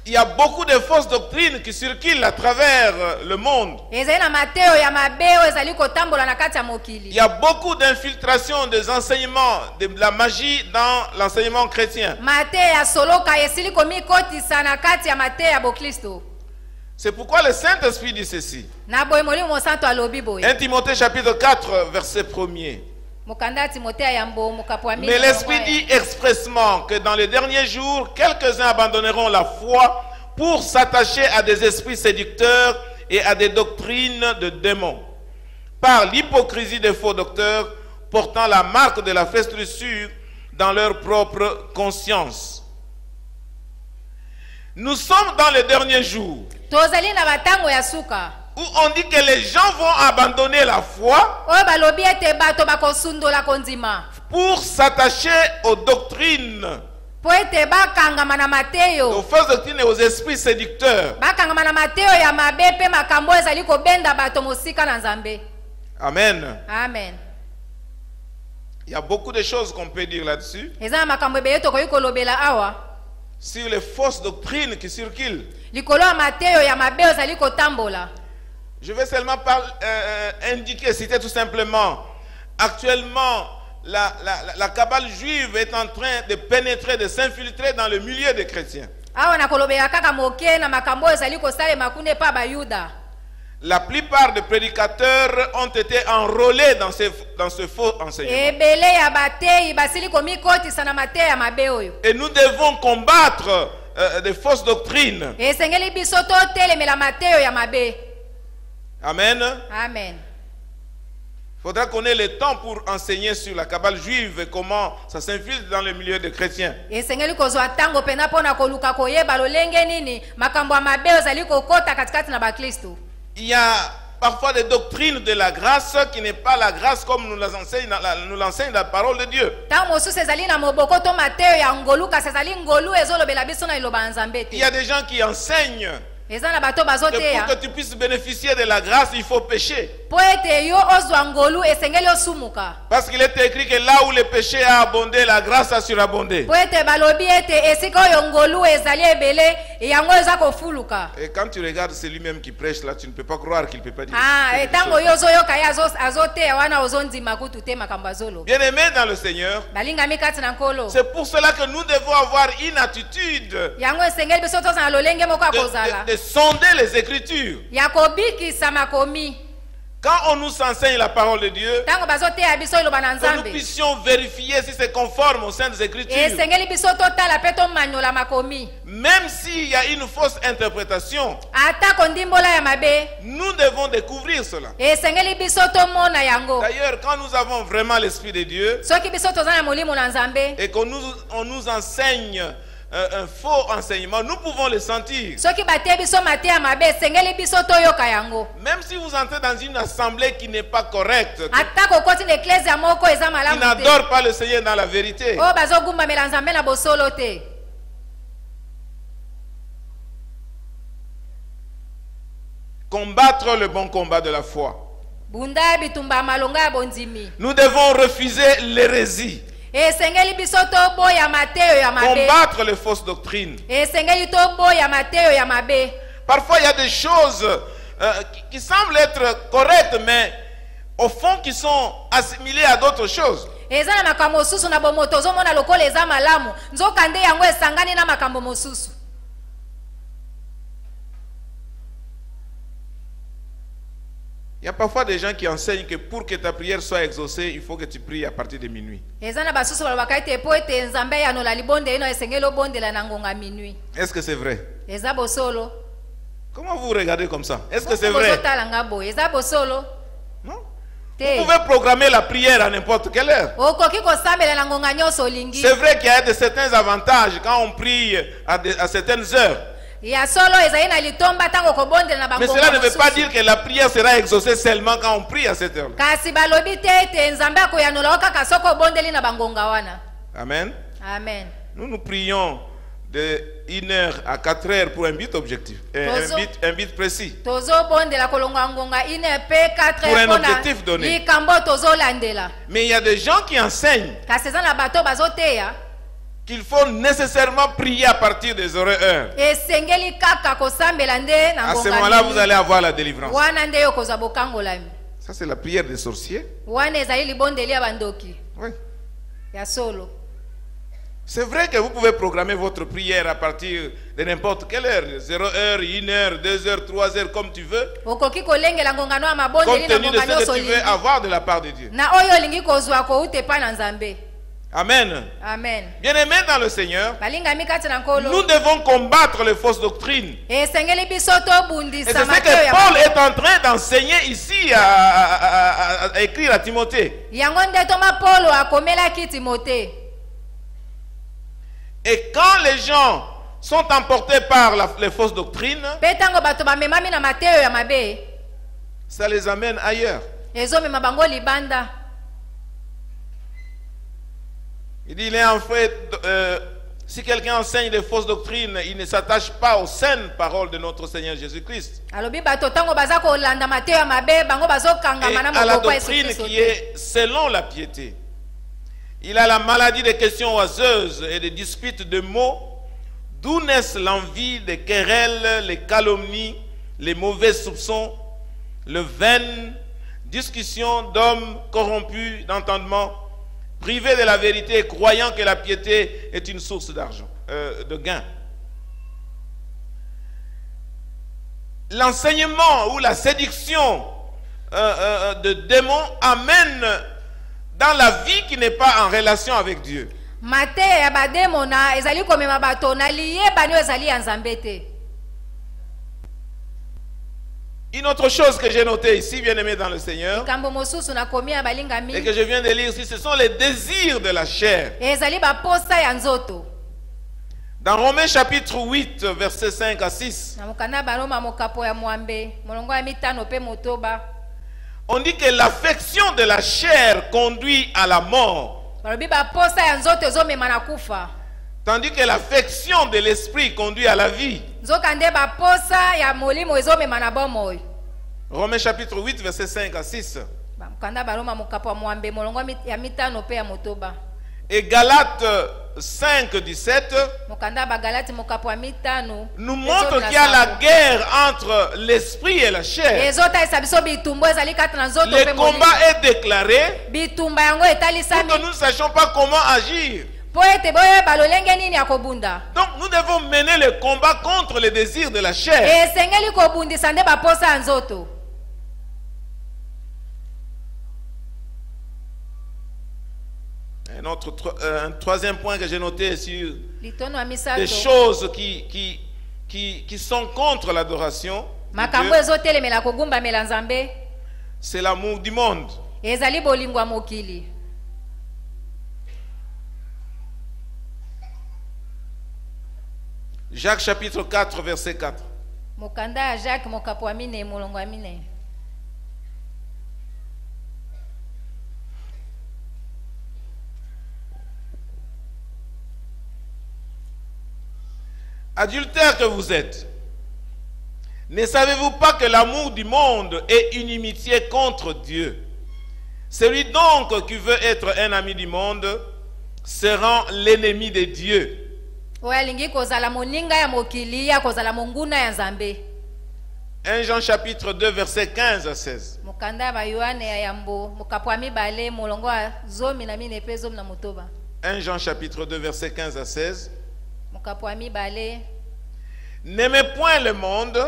Il y a beaucoup de fausses doctrines qui circulent à travers le monde. Ezali na mateo ya mabe oyo ezali kotambola na kati ya mokili. Il y a beaucoup d'infiltration des enseignements, de la magie dans l'enseignement chrétien. Mate ya soloka esili komikotisa na kati ya mate ya bokristo. C'est pourquoi le Saint-Esprit dit ceci. Na boye molimo mosanto alobi boye. 1 Timothée chapitre 4 verset 1er. Mokanda Timote ya yambo mokapo ya Mais l'Esprit dit expressement que dans les derniers jours, quelques-uns abandonneront la foi pour s'attacher à des esprits séducteurs et à des doctrines de démons, par l'hypocrisie des faux docteurs portant la marque de la flétrissure dans leur propre conscience. Nous sommes dans les derniers jours Tozali na batango ya suka. où on dit que les gens vont abandonner la foi Oyo balobi ete bato bakosundola kondima. pour s'attacher aux doctrines, Po ete bakangama na aux mateyo. fausses doctrines et aux esprits séducteurs. Bakangama na mateyo ya mabe pe makambo ezali kobenda bato mosika na Nzambe. Amen. Amen. Il y a beaucoup de choses qu'on peut dire là-dessus, Eza na makambo ebele tokoki kolobela awa. sur les fausses doctrines qui circulent. Likolo ya mateyo ya mabe ezali kotambola. Je vais seulement citer tout simplement. Actuellement, la cabale juive est en train de pénétrer, de s'infiltrer dans le milieu des chrétiens. Awa na kolobela kaka moke na makambo ezali kosalema kune pa bayuda. La plupart des prédicateurs ont été enrôlés dans ce faux enseignement. Ebele ya batei basili komikotisa na mateyo ya mabe oyo. Et nous devons combattre de fausses doctrines. esengeli biso totelemela mateyo ya mabe. Amen. Amen. Il faudra qu'on ait le temps pour enseigner sur la Kabbale juive et comment ça s'infiltre dans le milieu des chrétiens. esengeli kozwa ntango pena mpona koluka koyeba lolenge nini makambo ya mabe ozali kokota katikati na bakristo. Il y a parfois des doctrines de la grâce qui n'est pas la grâce comme nous l'enseigne la parole de Dieu. ntango mosusu ezali na moboko to mateyo ya ngolu kasi ezali ngolu ezolobela biso na liloba ya nzambe Il y te. a des gens qui enseignent eza na bato que bazoteya pour que tu puisses bénéficier de la grâce, il faut pécher. mpo ete yo ozwa ngolu esengeli osumuka. Parce qu'il est écrit que là où le péché a abondé, la grâce a surabondé. mpo ete balobi ete esika oyo ngolu ezali ebele yango eza kofuluka. Et quand tu regardes, c'est lui-même qui prêche là, tu ne peux pas croire qu'il ne peut pas dire. Ntango yo ozoyoka ye azoteya wana ozondima kutu te makambo azolo. Bien-aimé dans le Seigneur, balingami kati na nkolo. c'est pour cela que nous devons avoir une attitude yango esengeli biso tozala na lolenge moko ya kozala de sonder les Écritures. ya kobikisa makomi. Quand on nous enseigne la parole de Dieu, ntango bazoteya biso iloba na que nous nzambe puissions vérifier si c'est conforme aux Saintes Écritures. esengeli biso totala mpe tomanyola makomi. Même s'il y a une fausse interprétation, atako ndimbola ya mabe nous devons découvrir cela. esengeli biso tomona yango. D'ailleurs, quand nous avons vraiment l'Esprit de Dieu soki biso toza na molimo na nzambe et qu'on nous enseigne un faux enseignement, nous pouvons le sentir. soki bateya biso mate ya mabe esengeli biso toyoka yango. Même si vous entrez dans une assemblée qui n'est pas correcte, atako okoti na eklezia moko eza qui malamu te n'adore pas le Seigneur dans la vérité, oyo bazogumbamela nzambe na bosolo te. combattre le bon combat de la foi. bunda bitumba ya malonga ya bondimi. Nous devons refuser l'hérésie, esengeli biso toboya mateyo ya mabe. combattre les fausses doctrines. esengeli toboya mateyo ya mabe. Parfois, il y a des choses qui semblent être correctes, mais au fond, qui sont assimilées à d'autres choses. eza na makambo mosusu na bomoto ozomona lokola eza malamu nzoka nde yango esangani na makambo mosusu. Il y a parfois des gens qui enseignent que pour que ta prière soit exaucée, il faut que tu pries à partir de minuit. eza na basusu balobaka ete po ete nzambe yanola libonde ino esengeli obondela na ngonga minui. Est-ce que c'est vrai? eza bosolo. Comment vous regardez comme ça? Est-ce que c'est vrai? bozotala nga boye eza bosolo Non? te. Vous pouvez programmer la prière à n'importe quelle heure. okoki kosambela na ngonga nyonso olingi. C'est vrai qu'il y a de certains avantages quand on prie à certaines heures. ya solo ezali na litomba ntango kobondela na Mais bangonga cela ne veut pas mosusu. dire que la prière sera exaucée seulement quand on prie à cette heure. kasi balobi te ete nzambe akoyanola kaka soki obondeli na bangonga wana. Amen. amen. Nous prions de 1 heure à 4 heures pour un but objectif, un but précis. tozobondela kolonga ngonga ine pe 4 Pour un mpona objectif donné. likambo tozolandela. Mais il y a des gens qui enseignent kasi eza na bato bazoteya qu'il faut nécessairement prier à partir des heures. esengeli kaka kosambela nde na À ce ngonga moment-là, nini. vous allez avoir la délivrance. wana nde yo kozwa bokangolami. Ça, c'est la prière des sorciers. wana ezali libondeli ya bandoki Oui. ya solo. C'est vrai que vous pouvez programmer votre prière à partir de n'importe quelle heure. 0 heure, 1 heure, 2 heures, 3 heures, comme tu veux. okoki kolengela ngongano ya Compte mabondeli na tenu de ngonga ce que nyonso tu veux olingi avoir de la part de Dieu. na oyo olingi kozwa kouta epai na nzambe. Amen. amen. Bien-aimés dans le Seigneur, balingami kati na nous nkolo devons combattre les fausses doctrines. esengeli biso Et c'est tobundisa ce mateyo que ya Paul est en train d'enseigner ici à écrire à Timothée. yango nde toma polo akomelaki timote. Et quand les gens sont emportés par les fausses doctrines, mpe ntango bato bamemami na mateyo ya mabe ça les amène ailleurs. ezomema bango libanda. Il dit, il est en fait, si quelqu'un enseigne des fausses doctrines, il ne s'attache pas aux saines paroles de notre Seigneur Jésus-Christ. alobi bato ntango baza kolanda mateyo ya mabe bango Et bazokangama na à la moboko ya Yesu doctrine Kristo qui te. est selon la piété. Il a la maladie des questions oiseuses et des disputes de mots, d'où naissent l'envie, les querelles, les calomnies, les mauvais soupçons, le vaines discussions d'hommes corrompus d'entendement, privés de la vérité et croyant que la piété est une source d'argent, de gain. L'enseignement ou la séduction de démons amène dans la vie qui n'est pas en relation avec Dieu. mateya ya bademona ezali komema bato na liyebani oyo ezali ya nzambe te. Une autre chose que j'ai notée ici, bien aimé dans le Seigneur, likambo mosusu nakomi ya balingami et que je viens de lire ici, ce sont les désirs de la chair. ezali baposa ya nzoto. Dans Romains chapitre 8, versets 5 à 6, Na mokanda baroma mokapo ya mwambe molongo ya mitano pe motoba on dit que l'affection de la chair conduit à la mort, balobi baposa ya nzoto ezomema na kufa, tandis que l'affection de l'esprit conduit à la vie. nzoka nde baposa ya molimo ezomema na bomoi. Romains chapitre 8, versets 5 à 6. Mokanda baroma mokapo ya mwambe molongo ya mitano pe ya motoba. Et Galates 5, 17 Mokanda bagalati mokapo ya mitano nous montre qu'il y a la guerre entre l'esprit et la chair. ezota esabiso bitumbo ezali kati na nzoto Le pe molimo. combat est déclaré, Bitumba yango pour etalisami que nous ne sachions pas comment agir. po ete boyeba lolenge nini ya kobunda. Donc nous devons mener le combat contre les désirs de la chair. Esengeli kobundisa nde baposa ya nzoto. Un troisième point que j'ai noté sur Litono ya des misato choses qui sont contre l'adoration de makambo Dieu, ezotelemela kogumbamela nzambe c'est l'amour du monde. ezali bolingo ya mokili. Jacques chapitre 4, verset 4. Mokanda ya Jacques mokapo ya mine molongo ya mine. Adultères que vous êtes, ne savez-vous pas que l'amour du monde est une inimitié contre Dieu? Celui donc qui veut être un ami du monde se rend l'ennemi de Dieu. Oyo alingi kozala moninga ya mokili ya kozala monguna ya nzambe. 1 Jean chapitre 2 verset 15 à 16. Mokanda ya bayohane ya yambo mokapo ya mibale molongo ya zomi na mine pe zomi na motoba. 1 Jean chapitre 2 verset 15 à 16. Mokapo ya mibale N'aimez point le monde,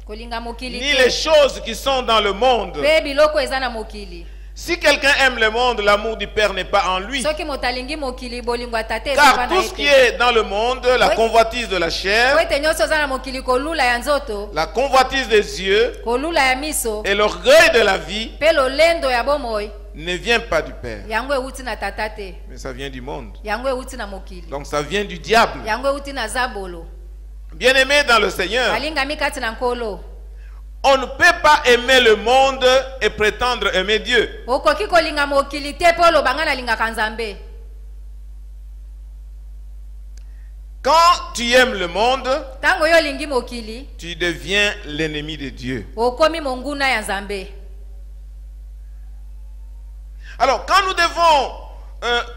kolinga mokili ni les choses qui sont dans le monde. pe biloko eza na mokili. Si quelqu'un aime le monde, l'amour du Père n'est pas en lui. Soki motalingi mokili bolingo tate Car tout ce qui est dans le monde, la Oui. convoitise de la chair, ete nyonso eza na mokili kolula ya nzoto, la convoitise des yeux kolula ya miso et l'orgueil de la vie pe lolendo ya bomoi ne vient pas du Père, yango euti na tata te, mais ça vient du monde. yango euti na mokili, Donc ça vient du diable. yango euti na zabolo. Bien-aimés dans le Seigneur, Balingami kati na nkolo on ne peut pas aimer le monde et prétendre aimer Dieu. okoki kolinga mokili te po olobanga nalingaka nzambe. Quand tu aimes le monde, Tango yo olingi mokili tu deviens l'ennemi de Dieu. okomi monguna ya nzambe. Alors quand nous devons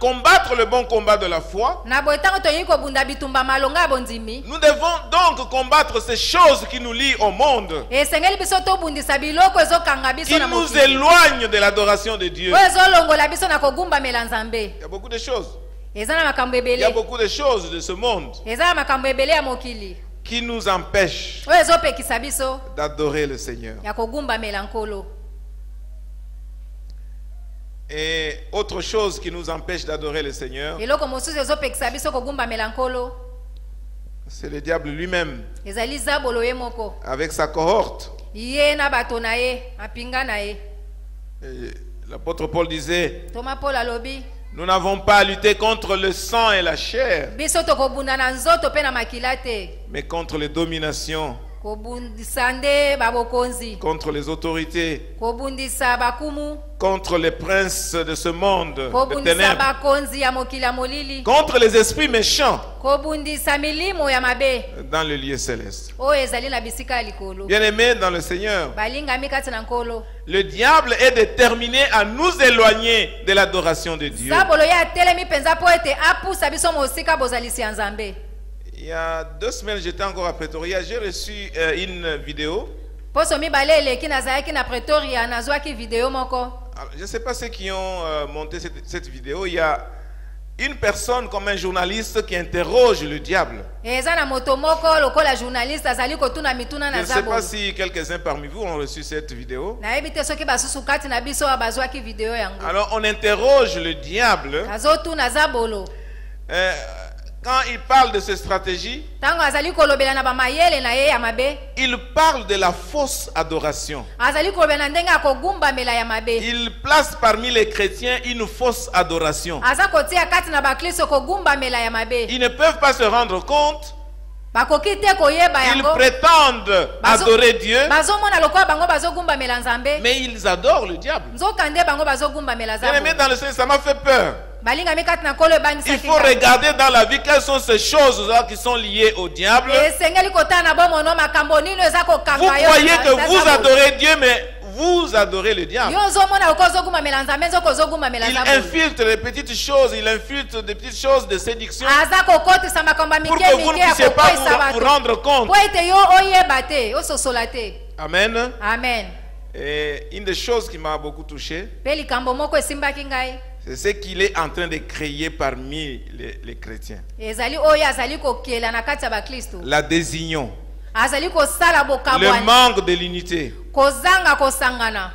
combattre le bon combat de la foi, Na boye tango tolingi kobunda bitumba malonga ya bondimi, nous devons donc combattre ces choses qui nous lient au monde, esengeli biso tobundisa biloko ezokanga qui biso na nous mokili éloignent de l'adoration de Dieu. oyo ezolongola biso na kogumbamela nzambe. Il y a beaucoup de choses. Eza na makambo Il y a ebele, beaucoup de choses de ce monde eza na makambo ebele ya mokili qui nous empêchent oyo ezopekisa biso d'adorer le Seigneur. ya kogumbamela nkolo. Et autre chose qui nous empêche d'adorer le Seigneur, Eloko mosusu ezopekisa biso kogumbamela nkolo c'est le diable lui-même, ezali zabolo ye moko, avec sa cohorte. ye na bato na ye mapinga na ye. Et l'apôtre Paul disait, Toma Paul alobi nous n'avons pas à lutter contre le sang et la chair, biso tokobunda na nzoto pe na makila te, mais contre les dominations, kobundisa nde babokonzi, contre les autorités, kobundisa bakumu, contre les princes de ce monde de kobundisa ténèbres, bakonzi ya mokili ya molili, contre les esprits méchants kobundisa milimo ya mabe dans le lieu céleste. oyo ezali na bisika ya likolo. Bien-aimés dans le Seigneur, Balingami kati na nkolo, le diable est déterminé à nous éloigner de l'adoration de Dieu. zabolo ye atelemi mpenza po ete apusa biso mosika bozalisi ya nzambe. Il y a 2 semaines, j'étais encore à Pretoria. J'ai reçu une vidéo. Poso mibale eleki nazalaki na Pretoria nazwaki video moko. Alors, je ne sais pas ceux qui ont monté cette vidéo. Il y a une personne comme un journaliste qui interroge le diable. Eza na moto moko lokola journaliste azali kotuna mituna Je na ne sais pas zabolo. si quelques-uns parmi vous ont reçu cette vidéo. Nayebi te soki basusu kati na biso bazwaki video yango. Alors on interroge le diable. Azotuna zabolo. quand il parle de ces stratégies, Tango azali kolobela na ba mayele na ye ya mabe. il parle de la fausse adoration. Azali kolobela ndenge akogumba mela ya mabe. Il place parmi les chrétiens une fausse adoration. Aza kotia kati na bakristo kogumba mela ya mabe. Ils ne peuvent pas se rendre compte. Bakoki te koyeba Ils yango. prétendent adorer Dieu, Bazomona lokola bango bazogumba mela Nzambe. mais ils adorent le diable. Nzokande bango bazogumba mela Bien aimé Nzambe. dans le Seigneur, ça m'a fait peur. Balinga mikati na kolo ebangisa Il faut regarder dans la vie quelles sont ces choses-là qui sont liées au diable. esengeli kotala na bomono makambo nino eza Vous kokanga yo. croyez que vous adorez Dieu, mais vous adorez le diable. Yo ozomona lokola ozogumba mela Nzambe nzokozogumba mela Il Nzambe. infiltre les petites choses, il infiltre des petites choses de séduction Aza kokotisa makambo pour mike que vous ne mike ya puissiez pas kokwisa vous bato. rendre compte. Po ete yo oyeba te ososola te. Amen. Amen. Et une des choses qui m'a beaucoup touché, Pe likambo moko esimbaki ngai. c'est ce qu'il est en train de créer parmi les chrétiens. Ezali oyo azali kokela na kati ya bakristo. La désunion, Azali kosala le bokabwani. manque de l'unité. Kozanga kosangana.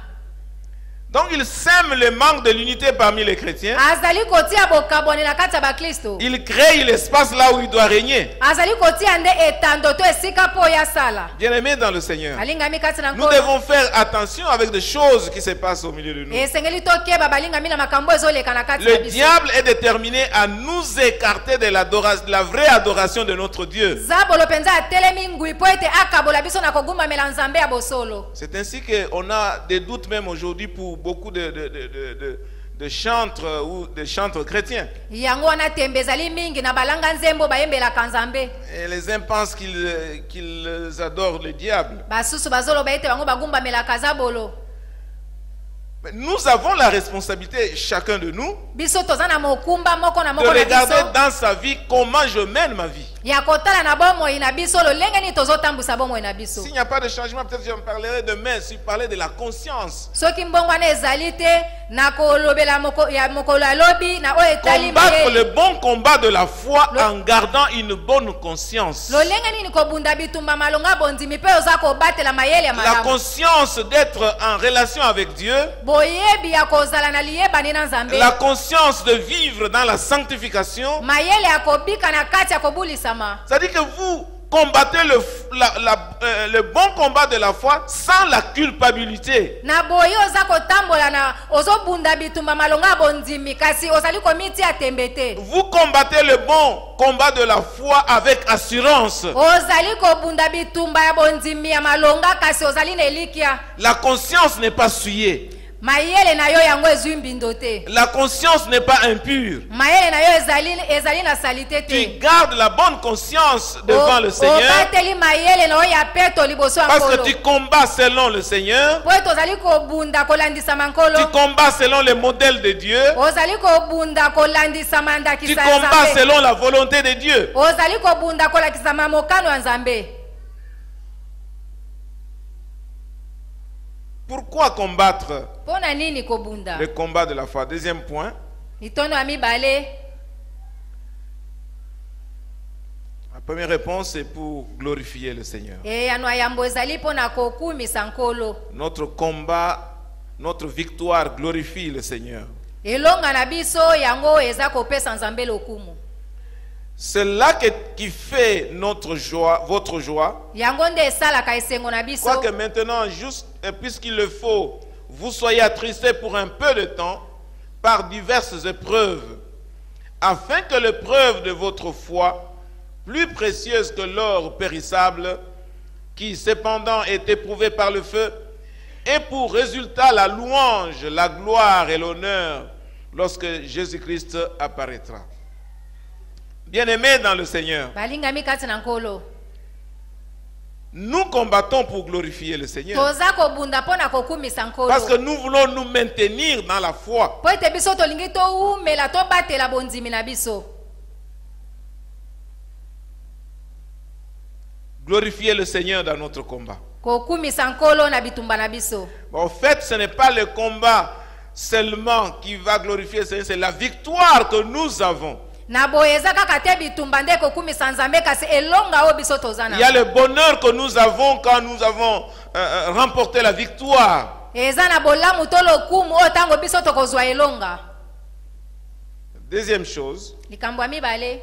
Donc il sème le manque de l'unité parmi les chrétiens. Azali kotia bokabwani na kati ya bakristo. Il crée l'espace là où il doit régner. Azali kotia nde etando to esika po ya sala. Bien-aimés dans le Seigneur, Alingami kati na nous nkolo. devons faire attention avec des choses qui se passent au milieu de nous. Esengeli tokeba balingami na makambo ezoleka na kati ya Le biso. diable est déterminé à nous écarter de l'adoration, de la vraie adoration de notre Dieu. Zabolo penza atelemi ngui po ete akabola biso na kogumba mela Nzambe ya bosolo. C'est ainsi qu'on a des doutes même aujourd'hui pour beaucoup de chantres ou de chantres chrétiens. Yango wana tembe ezali mingi na balanga nzembo bayembelaka Nzambe. Et les uns pensent qu'ils adorent le diable. Basusu bazoloba ete bango bagumba melaka zabolo. Mais nous avons la responsabilité, chacun de nous, Biso toza na mokumba moko na de moko na regarder biso. dans sa vie comment je mène ma vie. Ya kotala na bomoi na biso lolenge ni tozotambusa bomoi na biso. S'il n'y a pas de changement, peut-être j'en parlerai demain, si je parlais de la conscience. Soki mbongwana ezali te na kolobela moko ya mokolo alobi na o etali Combattre maye. le bon combat de la foi en gardant une bonne conscience. Lolenge nini kobunda bitumba malonga bondimi pe oza kobatela mayele ya La malamu. conscience d'être en relation avec Dieu. Boyebi ya kozala na liyebani na Nzambe. La conscience de vivre dans la sanctification. Mayele ya kobika na kati ya kobulisama. C'est-à-dire que vous combattez le bon combat de la foi sans la culpabilité. Na boye oza kotambola na ozobunda bitumba malonga bondimi kasi ozali komiti atembete. Vous combattez le bon combat de la foi avec assurance. Ozali kobunda bitumba ya bondimi ya malonga kasi ozali na elikia. La conscience n'est pas souillée. Mayele na yo yango ezwi mbindo te. La conscience n'est pas impure. Mayele na yo ezali na salite te. Tu gardes la bonne conscience devant le Seigneur Obateli mayele na yo ya peto liboso ya parce que nkolo. tu combats selon le Seigneur. Po tozali kobunda kolandisama Tu nkolo. combats selon le modèle de Dieu. Ozali kobunda kolandisama Tu ndakisa ya combats Nzambe. selon la volonté de Dieu. Ozali kobunda kolakisama mokano ya Nzambe. Pourquoi combattre Pona nini kobunda? le combat de la foi? Deuxième point, Litondo ya mibale. la première réponse c'est pour glorifier le Seigneur. Yanwa yambo ezali pona kokumisa nkolo. Notre combat, notre victoire glorifie le Seigneur. Elonga na biso yango eza kopesa Nzambe lokumu. C'est là qui fait notre joie, votre joie. Yango nde esalaka esengo na biso. Quoique maintenant, juste puisqu'il le faut, vous soyez attristés pour un peu de temps par diverses épreuves, afin que l'épreuve de votre foi, plus précieuse que l'or périssable, qui cependant est éprouvé par le feu, ait pour résultat la louange, la gloire et l'honneur lorsque Jésus-Christ apparaîtra. Bien-aimés dans le Seigneur, Balingami kati na nkolo. nous combattons pour glorifier le Seigneur. Toza kobunda pona kokumisa nkolo. Parce que nous voulons nous maintenir dans la foi. Po ete biso tolingi toumela tobatela bondimi na biso. Glorifier le Seigneur dans notre combat. Kokumisa nkolo na bitumba na biso. En fait, ce n'est pas le combat seulement qui va glorifier le Seigneur, c'est la victoire que nous avons. Na boyeza kaka te bitumba nde kokumisa Nzambe kasi elonga o biso tozana. Il y a le bonheur que nous avons quand nous avons remporté la victoire. Eza na bolamu to lokumu o tango biso tokozwa elonga. Deuxième chose, likambo ya mibale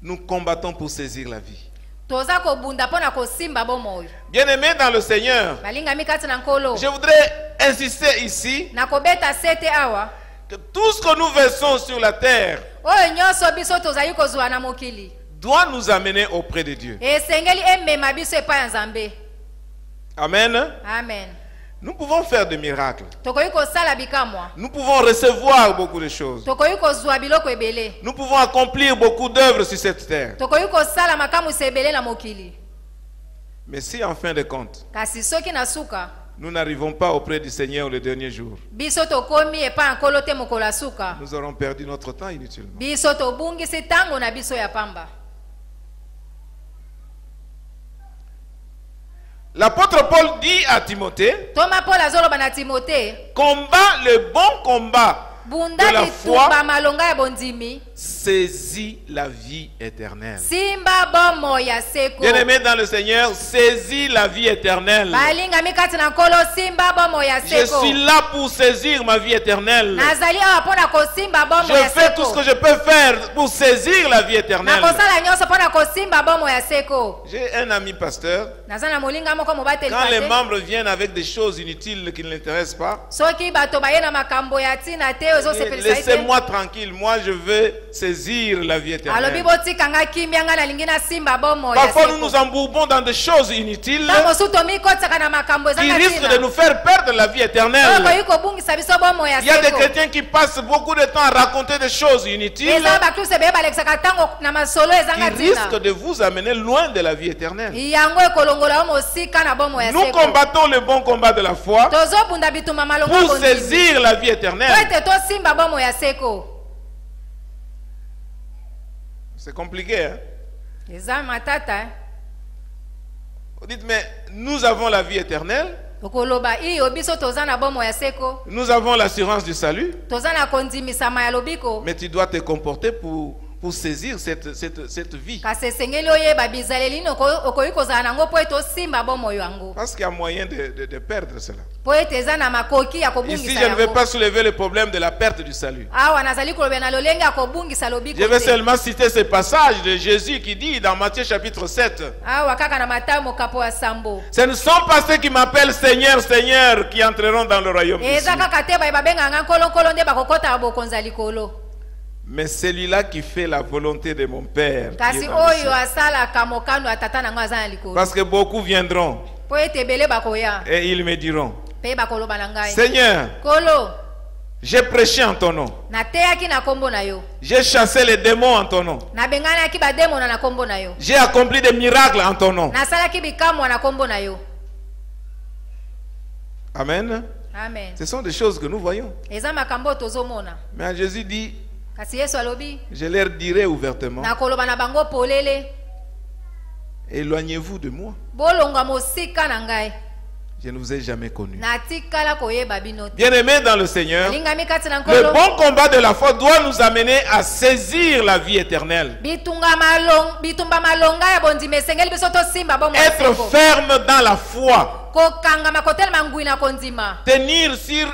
nous combattons pour saisir la vie. toza kobunda mpona kosimba bomoi. Bien-aimés dans le Seigneur, balingami kati na nkolo je voudrais insister ici nakobeta sete awa que tout ce que nous versons sur la terre oyo nyonso biso tozali kozwa na mokili doit nous amener auprès de Dieu. esengeli emema biso epai ya nzambe. Amen. Amen. Nous pouvons faire des miracles. tokoki kosala bikamwa, Nous pouvons recevoir beaucoup de choses. tokoki kozwa biloko ebele, Nous pouvons accomplir beaucoup d'œuvres sur cette terre. tokoki kosala makamwisi ebele na mokili. Mais si en fin de compte, kasi soki na suka nous n'arrivons pas auprès du Seigneur le dernier jour, biso tokomi epai ya nkolo te mokolo ya suka, nous aurons perdu notre temps inutilement. biso tobungisi ntango na biso ya pamba. L'apôtre Paul dit à Timothée, toma Paul azoloba na Timote, combat le bon combat bunda de la litumba foi, malonga ya bondimi, saisis la vie éternelle. simba bomo ya seko. Bien-aimés dans le Seigneur, saisis la vie éternelle. balingami kati na nkolo simba bomo ya Je seko. suis là pour saisir ma vie éternelle. nazali awa mpona kosimba bomo Je ya fais tout ce seko. que je peux faire pour saisir la vie éternelle. nakosala nyonso mpona kosimba bomo ya seko. J'ai un ami pasteur. naza na molinga moko mobateli Quand les pate. membres viennent avec des choses inutiles qui ne l'intéressent pas, soki bato baye na makambo ya ntina te ozosepelisa ye te, laissez-moi tranquille. Moi, je veux saisir la vie alobi éternelle. botikanga kimia nga nalingi nasimba bomo ya Parfois, nous nous seko. embourbons dans des choses inutiles ntango su tomikotaka na makambo qui ezanga risquent de ntina nous faire perdre la vie oyo éternelle. koyi kobungisa biso bomo ya Il y a des seko. chrétiens qui passent beaucoup de temps à raconter des choses inutiles eza bakristo ebeye balekisaka ntango na masolo qui ezanga risquent ntina, de vous amener loin de la vie éternelle. yango ekolongola yo mosika na bomo ya Nous seko. combattons le bon combat de la foi tozobunda bitumba malonga pour bondimi, saisir la vie po éternelle. ete tosimba bomo ya seko. C'est compliqué, hein? eza matata Vous dites, mais nous avons la vie éternelle, okoloba iyo biso toza na bomo ya seko, nous avons l'assurance du salut, toza na kondimisama ya lobiko, mais tu dois te comporter pour saisir cette vie. kasi esengeli oyeba bizaleli nini okoki kozala nango po ete osimba bomo yango, Parce qu'il y a moyen de perdre cela. po ete eza na makoki ya Ici, kobungisa je ne vais yango. pas soulever le problème de la perte du salut. awa nazali kolobela na lolenge ya kobungisa lobiko Je vais te. seulement citer ce passage de Jésus qui dit dans Matthieu chapitre 7, awa kaka na matayo mokapo ya sambo, ce ne sont pas ceux qui m'appellent Seigneur, Seigneur qui entreront dans le royaume des eza cieux, kaka te baye babenganga nkolonkolo nde bakokota ya bokonzi ya likolo, mais celui-là qui fait la volonté de mon Père. qui kasi est dans le oyo ciel. asalaka mokano ya tata nango aza na likolo. Parce que beaucoup viendront po ete ebele bakoya et ils me diront, mpe bakoloba na ngai, Seigneur, kolo j'ai prêché en ton nom, nateyaki na kombo na yo, j'ai chassé les démons en ton nom, nabenganaki bademona na kombo na yo, j'ai accompli des miracles en ton nom. nasalaki bikamwa na kombo na yo. Amen. Amen. Ce sont des choses que nous voyons. eza makambo oyo tozomona, Mais Jésus dit, kasi yesu alobi je leur dirai ouvertement, nakoloba na bango polele, éloignez-vous de moi, bolonga mosika na ngai, je ne vous ai jamais connu. natikala koyeba bino te. Bien-aimés dans le Seigneur, alingami kati na le nkolo, bon combat de la foi doit nous amener à saisir la vie éternelle. bitumba malonga ya bondima esengeli biso tosimba bomo ya Être seko, ferme dans la foi. kokangama kotelema ngwi na kondima, Tenir sur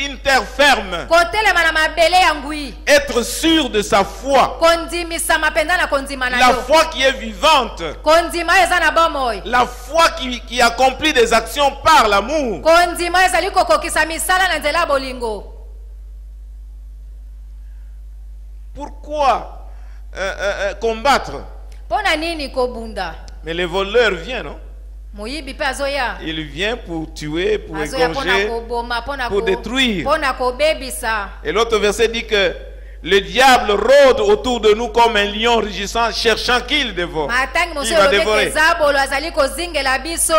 une terre ferme. kotelema na mabele ya ngwi, Être sûr de sa foi. kondimisama mpenza na kondima na La yo, foi qui est vivante. kondima oyo eza na bomoi, La foi qui accomplit des actions par l'amour. kondima oyo ezali kokokisa misala na nzela ya bolingo. Pourquoi combattre? mpo na nini kobunda? Mais le voleur vient, non? moyibi mpe azoya, Il vient pour tuer, pour azoya mpona égorger, koboma, pour détruire. mpona kobebisa. Et l'autre verset dit que le diable rôde autour de nous comme un lion rugissant, cherchant qui il dévore. matangi Qui mosusu va elobi ete dévorer. ezabolo azali kozingela biso,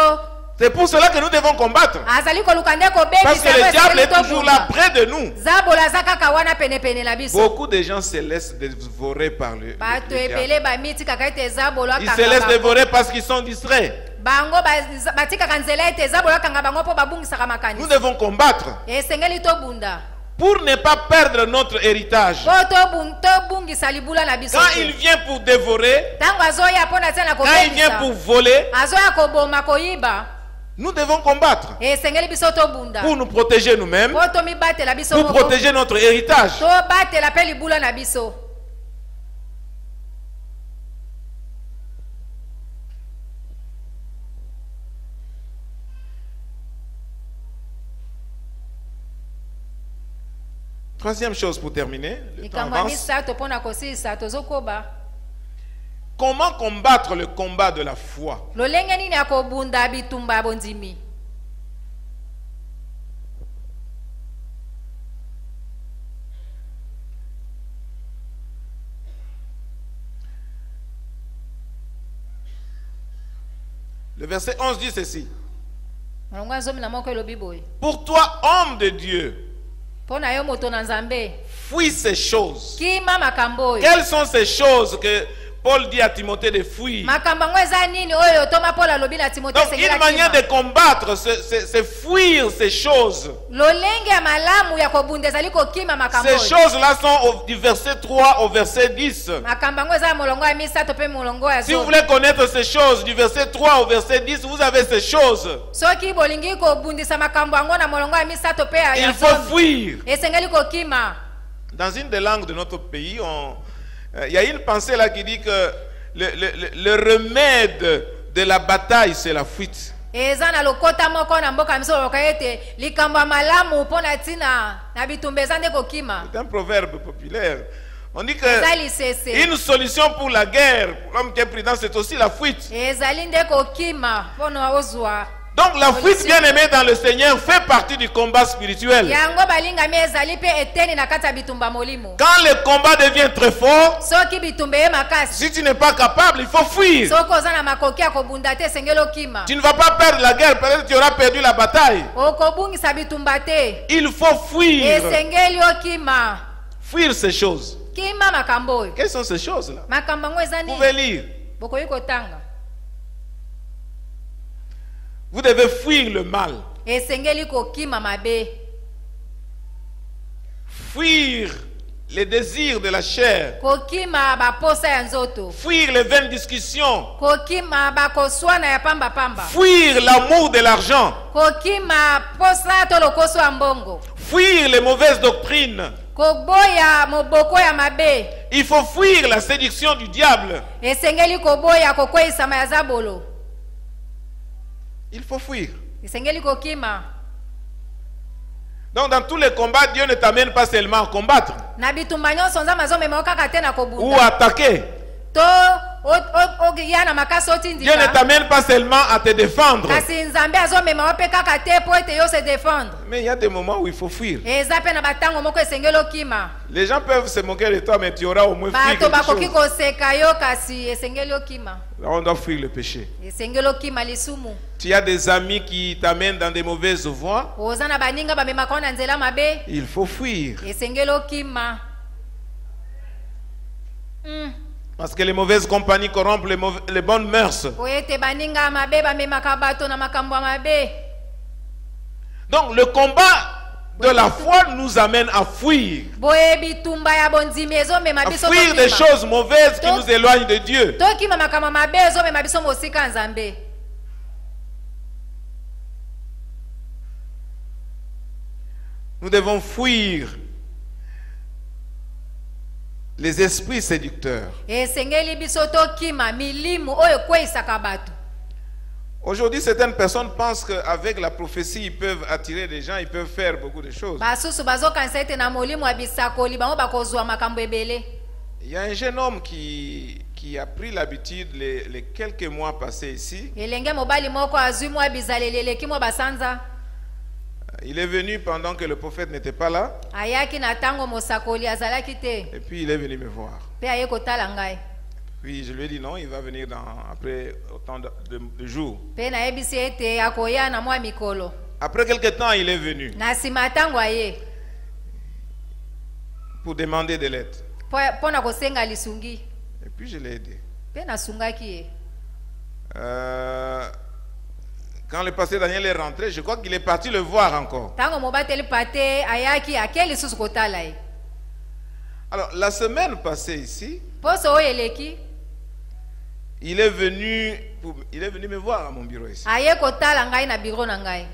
C'est pour cela que nous devons combattre. azali koluka nde Parce que kobebisa le diable est esengeli toujours là tobunda. près de nous. zabolo aza kaka wana penepene na biso. Beaucoup de gens se laissent dévorer par le bato diable. ebele bamitikaka ete ezabolo Ils se laissent akanga dévorer parce qu'ils sont distraits. bango batikaka nzela ete ezabolo akanga bango mpo babungisaka Nous makanisi. devons combattre esengeli tobunda pour ne pas perdre notre héritage. po tobungisa libula na biso Quand te. il vient pour dévorer, ntango azoya mpo na tia na quand il vient pour kobebisa, voler, azoya koboma koyiba, Nous devons combattre esengeli biso tobunda pour nous protéger nous-mêmes, po tomibatela biso pour moko protéger notre héritage. tobatela mpe libula na biso. Troisième chose pour terminer, le temps likambo ya avance. misato mpo na kosilisa tozokoba Comment combattre le combat de la foi? lolenge nini ya kobunda bitumba ya bondimi. Le verset 11 dit ceci. molongo ya 11 elobi boye Pour toi, homme de Dieu, mpo na yo moto na nzambe fuis ces choses. kima makambo oyo. Quelles sont ces choses que Paul dit à Timothée de fuir? makambo yango eza nini oyo toma Paul alobi na Timothée Donc, une manière de combattre, c'est fuir ces choses. lolenge ya malamu ya kobunda ezali kokima makambo Ces oyo. choses-là sont du verset 3 au verset 10. makambo yango eza ya molongo ya misato mpe molongo ya Si vous 10. voulez connaître ces choses, du verset 3 au verset 10, vous avez ces choses. soki bolingi kobundisa makambo yango na molongo ya misato mpe ya Il faut 10 fuir. esengeli kokima. Dans une des langues de notre pays, il y a une pensée là qui dit que le remède de la bataille, c'est la fuite. eza na lokota moko na mboka miso loka ete likambo ya malamu mpo na ntina na bitumba eza nde kokima. C'est un proverbe populaire. On dit que eza lisese une solution pour la guerre, pour l'homme qui est prudent, c'est aussi la fuite. ezali nde kokima mpo na ozwa. Donc la fuite, bien aimée dans le Seigneur, fait partie du combat spirituel. yango balingami ezali mpe eteni na kati ya bitumba molimo. Quand le combat devient très fort, soki bitumba ye makasi si tu n'es pas capable, il faut fuir. soki oza na makoki ya kobunda te esengeli okima. Tu ne vas pas perdre la guerre, peut-être que tu auras perdu la bataille. okobungisa bitumba te Il faut fuir. esengeli okima. Fuir ces choses. kima makambo oyo. Quelles sont ces choses-là? makambo yango eza Vous pouvez nini lire. bokoki kotanga. Vous devez fuir le mal. esengeli kokima mabe. Fuir les désirs de la chair. kokima baposa ya nzoto. Fuir les vaines discussions. kokima bakoswana ya pambapamba. Fuir l'amour de l'argent. kokima posa to lokoso ya mbongo. Fuir les mauvaises doctrines. koboya moboko ya mabe. Il faut fuir la séduction du diable. esengeli koboya kokweyisama ya zabolo. Il faut fuir. esengeli kokima. Donc dans tous les combats, Dieu ne t'amène pas seulement à combattre na bitumba nyonso nzambe azomema kaka te na ou kobunda à attaquer. to oya na makasi Dieu ne otindika. t'amène pas seulement à te défendre. kasi nzambe azomema mpe kaka te po ete yo se défendre. Mais il y a des moments où il faut fuir. eza mpe na batango moko esengeli okima. Les gens peuvent se moquer de toi, mais tu auras au moins fui bato quelque bakoki chose. koseka yo kasi esengeli okima. Là, on doit fuir le péché. esengeli okima lisumu. Tu as des amis qui t'amènent dans des mauvaises voies. oza na baninga bamemaka yo na nzela mabe. Il faut fuir. esengeli okima. Parce que les mauvaises compagnies corrompent les bonnes mœurs. po ete baninga ya mabe bamemaka bato na makambo ya mabe. Donc le combat de la foi nous amène à fuir. boye bitumba ya bondimi ezomema À biso fuir des tokima. choses mauvaises qui nous éloignent de Dieu. tokima makambo mabe ezomema biso mosika ya nzambe. Nous devons fuir les esprits séducteurs. esengeli biso tokima milimu oyo ekweyisaka bato. Aujourd'hui, certaines personnes pensent qu'avec la prophétie, ils peuvent attirer des gens, ils peuvent faire beaucoup de choses. basusu bazokanisa ete na molimo ya bisakoli bango bakozwa makambo ebele. Il y a un jeune homme qui a pris l'habitude les quelques mois passés ici. elenge mobali moko azwi mwa bizaleli eleki mwa basanza. Il est venu pendant que le prophète n'était pas là. ayaki na ntango mosakoli azalaki te Et puis il est venu me voir. mpe aye kotala ngai. Puis je lui ai dit non, il va venir après autant de jours. mpe nayebisi ete akoya na mwa mikolo. Après quelque temps, il est venu na nsima ya ntango aye pour demander de l'aide. mpo na kosenga lisungi. Et puis je l'ai aidé. mpe nasungaki ye. Quand le pasteur Daniel est rentré, je crois qu'il est parti le voir encore. ntango mobateli pate ayaki ake lisusu kotala ye. Alors, la semaine passée ici, poso oyo eleki il est venu me voir à mon bureau ici. aye kotala ngai na bureau na ngai.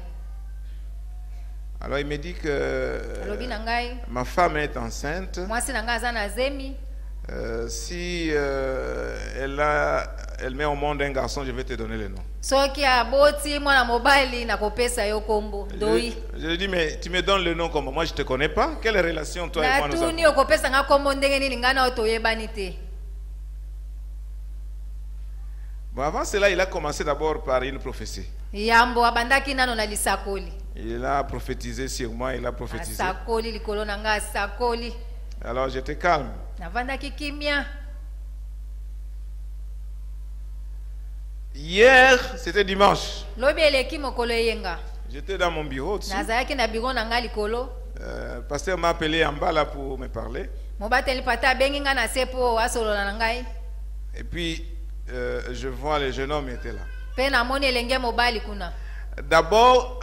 Alors il me dit que Alobi na ngai ma femme est enceinte. mwasi na ngai aza na zemi. Si elle met au monde un garçon, je vais te donner le nom. Soki aboti mwana mobali na kopesa yo kombo doi. Je lui dis, mais tu me donnes le nom comme moi, je ne te connais pas. Quelle relation toi et moi nous avons? Natuni okopesa nga kombo ndenge nini ngana otoyebani te. Bon, avant cela, il a commencé d'abord par une prophétie. Yambo abandaki nano na lisakoli. Il a prophétisé sur moi, il a prophétisé. Sakoli likolo na nga sakoli. Alors j'étais calme. Navandaki kimia. Hier, c'était dimanche. Lobi eleki mokolo yenga. J'étais dans mon bureau dessus. Nazayaki na bureau na nga likolo. Pasteur m'a appelé en bas là pour me parler. Mobateli pata bengi nga na sepo asolola na ngai. Et puis, je vois le jeune homme était là. Pe na moni elenge mobali kuna. D'abord,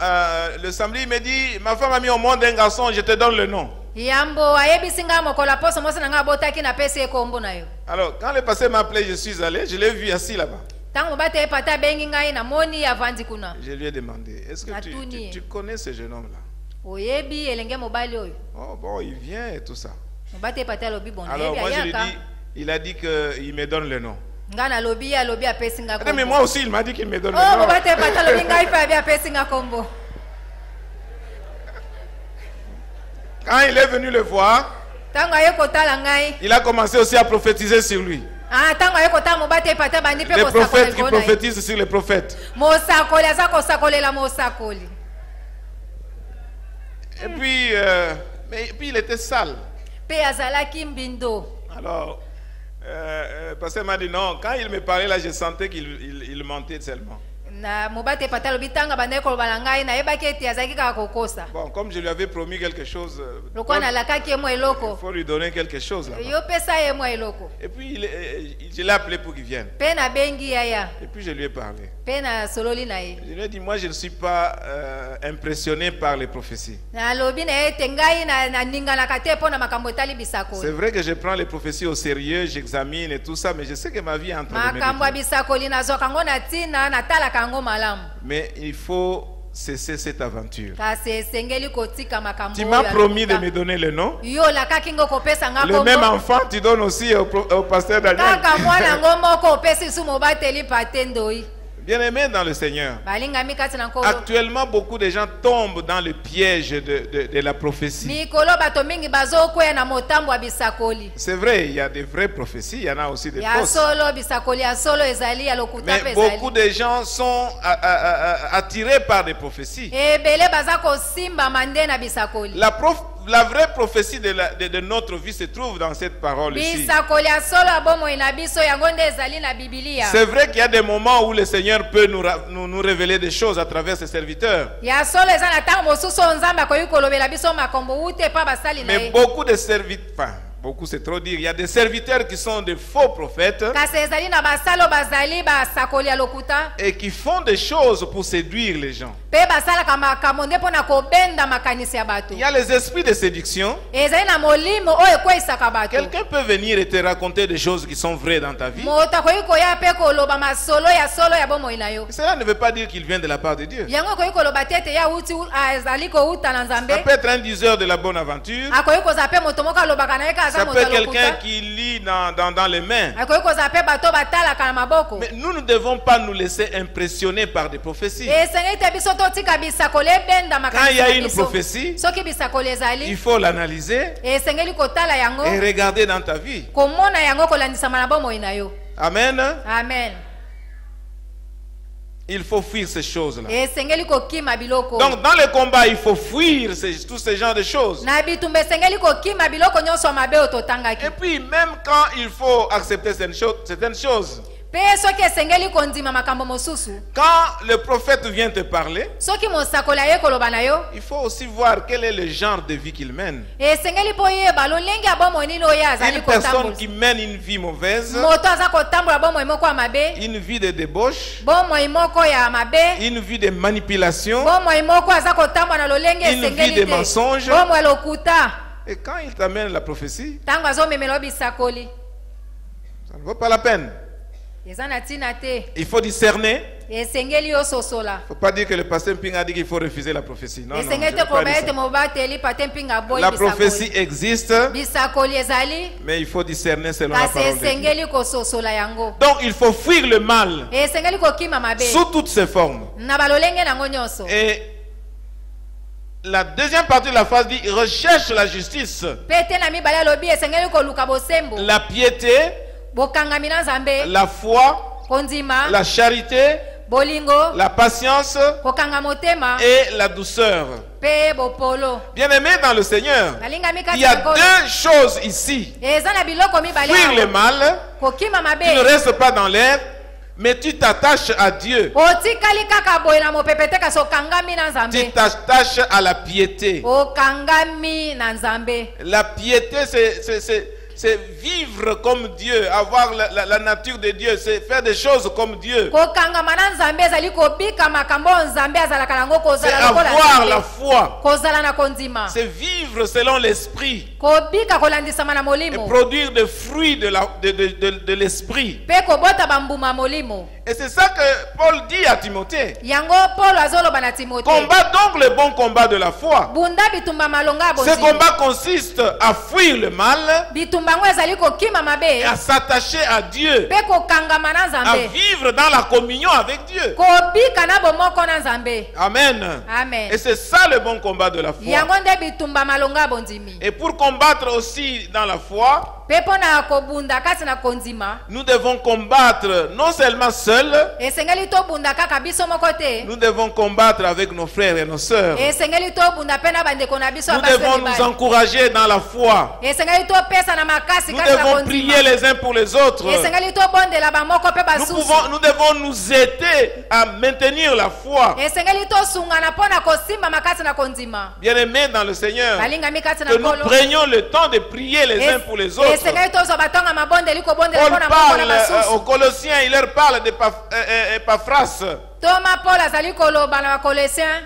le samedi, il me dit, ma femme a mis au monde un garçon, je te donne le nom. Yambo ayebisi nga mokolo poso mosa na nga botaki na pese kombo na yo. Alors, quand le pasteur m'a appelé, je suis allé, je l'ai vu assis là-bas. Tango mobate pata bengi ngai na moni avandi kuna. Je lui ai demandé, est-ce que tu connais ce jeune homme-là? Oyebi elenge mobali oyo. Oh bon, il vient et tout ça. Mobate pata lobi bon. Alors moi je lui dis, il a dit qu'il me donne le nom. Ngana lobi apesi nga kombo. Mais moi aussi il m'a dit qu'il me donne le Oh nom. mobate pata lobi ngai pa apesi nga kombo. Quand il est venu le voir, Tango aye kotala ngai. il a commencé aussi à prophétiser sur lui. Ah tango aye kotala mobate pata bandi pe Les kosakola. prophètes qui prophétisent sur les prophètes. Mosakoli aza kosakolela mosakoli. Et puis, il était sale. Pe azalaki mbindo. Alors, le pasteur m'a dit non, quand il me parlait là, je sentais qu'il mentait seulement. Na mobate pata lobi tanga bande ko balangai na yebaki eti azaki ka kokosa. Bon, comme je lui avais promis quelque chose, Lokwa na lakaki mo eloko. il faut lui donner quelque chose là. Yo pesa ye mo eloko. Et puis, je l'ai appelé pour qu'il vienne. Pe na bengi yaya. Et puis, je lui ai parlé. Pe na sololi na ye. Je lui ai dit, moi, je ne suis pas impressionné par les prophéties. Na lobi na ete ngai na ninga na kate po na makambo etali bisakoli. C'est vrai que je prends les prophéties au sérieux, j'examine et tout ça, mais je sais que ma vie est en train de Makambo m'éduquer. bisakoli na zoka ngo na tina na tala kango malamu. Mais il faut cesser cette aventure. Kasi esengeli kotika makambo. Tu m'as promis de me donner le nom. Yo lakaki ngo kopesa nga Le kombo. même enfant, tu donnes aussi au pasteur Daniel. Kaka mwana ngo moko opesi su mobateli patendoi. Bien-aimés dans le Seigneur, Balingami kati na nkolo. actuellement beaucoup de gens tombent dans le piège de la prophétie. Mikolo bato mingi bazokwea na motambo ya bisakoli. C'est vrai, il y a des vraies prophéties, il y en a aussi des Ya fausses. solo bisakoli ya solo ezali ya lokuta Mais pe beaucoup ezali. de gens sont attirés par des prophéties. Ebele baza kosimba mande na bisakoli. La vraie prophétie de notre vie se trouve dans cette parole ici. Bisakoli ya solo abomo na biso yango nde ezali na Biblia. C'est vrai qu'il y a des moments où le Seigneur peut nous révéler des choses à travers ses serviteurs. Ya solo eza na tango mosusu nzamba koyi kolobela biso makombo ute pa basali na Mais ye. beaucoup de serviteurs, beaucoup c'est trop dire, il y a des serviteurs qui sont des faux prophètes Kasi ezali na basalo bazali basakoli ya lokuta. et qui font des choses pour séduire les gens. Pe basala kama makambo nde pona kobenda makanisi ya bato. Il y a les esprits de séduction. Ezali na molimo oyo ekweisaka bato. Quelqu'un peut venir et te raconter des choses qui sont vraies dans ta vie. Moto akoki koya pe koloba masolo ya solo ya bomoi na yo. Cela ne veut pas dire qu'il vient de la part de Dieu. Yango akoki koloba te ete ya uti azali kouta na nzambe. Ça peut être un diseur de la bonne aventure. Akoki koza pe moto moko alobaka na ye ka Ça aza peut moto être quelqu'un alokuta. qui lit dans les mains. Akoki koza pe bato batalaka na maboko. Mais nous ne devons pas nous laisser impressionner par des prophéties. Esengeli te biso totika bisakoli ebenda Quand makanisi il y a na une biso. prophétie, Soki bisakoli il ezali, faut l'analyser esengeli kotala yango, et regarder dans ta vie. komona yango kolandisama na bomoi na yo. Amen. Amen. Il faut fuir ces choses-là. Esengeli kokima biloko. Donc dans le combat, il faut fuir tous ces genres de choses. Na bitumba esengeli kokima biloko nyonso ya mabe oyo totangaki. Et puis même quand il faut accepter certaines choses, Pe soki esengeli kondima makambo mosusu. quand le prophète vient te parler, Soki mosakoli aye koloba na yo, il faut aussi voir quel est le genre de vie qu'il mène. esengeli po yeba lolenge ya bomoi nini oyo azali Une personne kotambola. qui mène une vie mauvaise, Moto aza kotambola bomoi moko ya mabe, une vie de débauche, bomoi moko ya mabe, une vie de manipulation, bomoi moko aza kotambola na lolenge une vie esengeli de te. mensonge. Bomoi ya lokuta. Et quand il t'amène la prophétie, Tango azomemela yo bisakoli. ça ne vaut pas la peine. eza na ntina te. Il faut discerner. Esengeli ososola. Il ne faut pas dire que le pasteur Mpinga a dit qu'il faut refuser la prophétie. Non, non, je Esengeli veux te pas dire kobete ça. mobateli pate mpinga boy La bisakoli. prophétie existe, Bisakoli ezali. mais il faut discerner selon la Kasi parole de Dieu. esengeli kososola yango. Donc il faut fuir le mal Esengeli kokima mabe. sous toutes ses formes. Na balolenge nango nyonso. Et la deuxième partie de la phrase dit recherche la justice, Pete na mibale alobi esengeli koluka bosembo. la piété, Bokangami na Nzambe. la foi, Kondima. la charité, Bolingo. la patience Kokanga motema. et la douceur. Pe bopolo. Bien-aimés dans le Seigneur, Nalinga il mikati y a nakolo. deux choses ici. Eza na biloko mibale. Fuir le awa. mal, Kokima mabe. tu ne restes pas dans l'air, mais tu t'attaches à Dieu. Otikali kaka boye na mopepete kasi okangami na Tu Nzambe. t'attaches à la piété. Okangami na Nzambe. La piété, c'est vivre comme Dieu, avoir la nature de Dieu, c'est faire des choses comme Dieu. Kokangama na Nzambe ezali kobika makambo Nzambe azalaka nango C'est kozala lokola avoir la Nzambe. foi. Kozala na kondima. C'est vivre selon l'esprit Kobika kolandisama na et molimo. produire des fruits de l'esprit. Pe kobota bambuma molimo. Et c'est ça que Paul dit à Timothée. Yango Paul azoloba na Timothée. Combat donc le bon combat de la foi. Bunda bitumba malonga Ce bonzi. combat consiste à fuir le mal Bitumba ngo ezali kokima et mabe. à s'attacher à Dieu, Pe kokangama na à Nzambe. vivre dans la communion avec Dieu. Kobika na bomoko na Nzambe. Amen. Amen. Et c'est ça le bon combat de la foi. Yango nde bitumba malonga bonzimi. Et pour combattre aussi dans la foi, Pe pona kobunda kati na kondima. nous devons combattre non seulement seuls, Esengeli to bunda kaka biso moko te. nous devons combattre avec nos frères et nos sœurs. Esengeli to bunda pe na bandeko na biso Nous basi devons mibali. nous encourager dans la foi. Esengeli to pesa na makasi Nous kati na devons kondima. prier les uns pour les autres. Esengeli to bondela bamoko pe basusu. Nous devons nous aider à maintenir la foi. Esengeli to sungana pona kosimba makati na kondima. Bien-aimés dans le Seigneur, Balinga mikati na que nous kolo. prenions le temps de prier les uns pour les autres. Esengeli to zo batonga mabondeli ko bondela Paul pona moko na parle basusu. aux Colossiens, il leur parle d'Épaphras. Toma Paul azali koloba na Colossiens.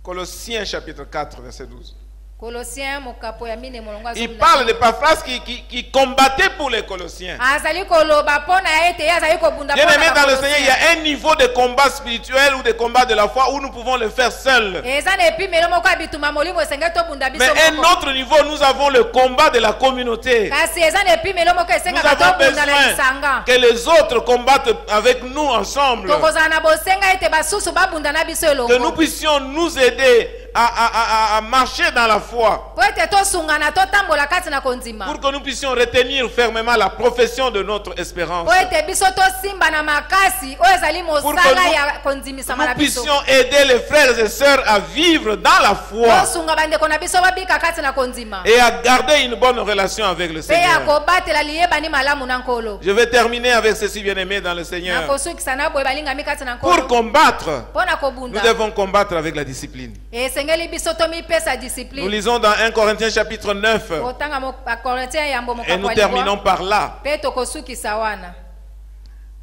Colossiens chapitre 4, verset 12. Colossiens mokapo ya mine molongo azali. Il parle d'Épaphras qui combattait pour les Colossiens. Azali koloba pona ete azali ko bunda pona. Bien-aimés dans le Colossiens. Seigneur, il y a un niveau de combat spirituel ou de combat de la foi où nous pouvons le faire seuls. Eza na epimelo moko abituma molimo esengeli to bunda biso Mais moko. un autre niveau, nous avons le combat de la communauté. Kasi eza na epimelo moko Nous esengaka to avons bunda na besoin lisanga. que les autres combattent avec nous ensemble. Tokozala na bosenga ete basusu babunda na biso Que nous elongo. puissions nous aider à marcher dans la foi. Po ete tosungana totambola kati na kondima. Pour que nous puissions retenir fermement la profession de notre espérance. Po ete biso tosimba na makasi oyo ezali mosala ya kondimisama na Nous biso. puissions aider les frères et sœurs à vivre dans la foi Tosunga bandeko na biso babika kati na kondima. et à garder une bonne relation avec le Pe ya Seigneur. kobatela liyebani malamu na nkolo. Je vais terminer avec ceci, bien-aimés dans le Na Seigneur. kosukisa na boye balingami kati na Pour nkolo. combattre, Pona nous kobunda. devons combattre avec la discipline. Esengeli biso tomipesa Nous discipline. lisons dans 1 Corinthiens chapitre 9 Kotanga Bakorintien yambo et nous mokapo terminons par là. Pe tokosukisa wana.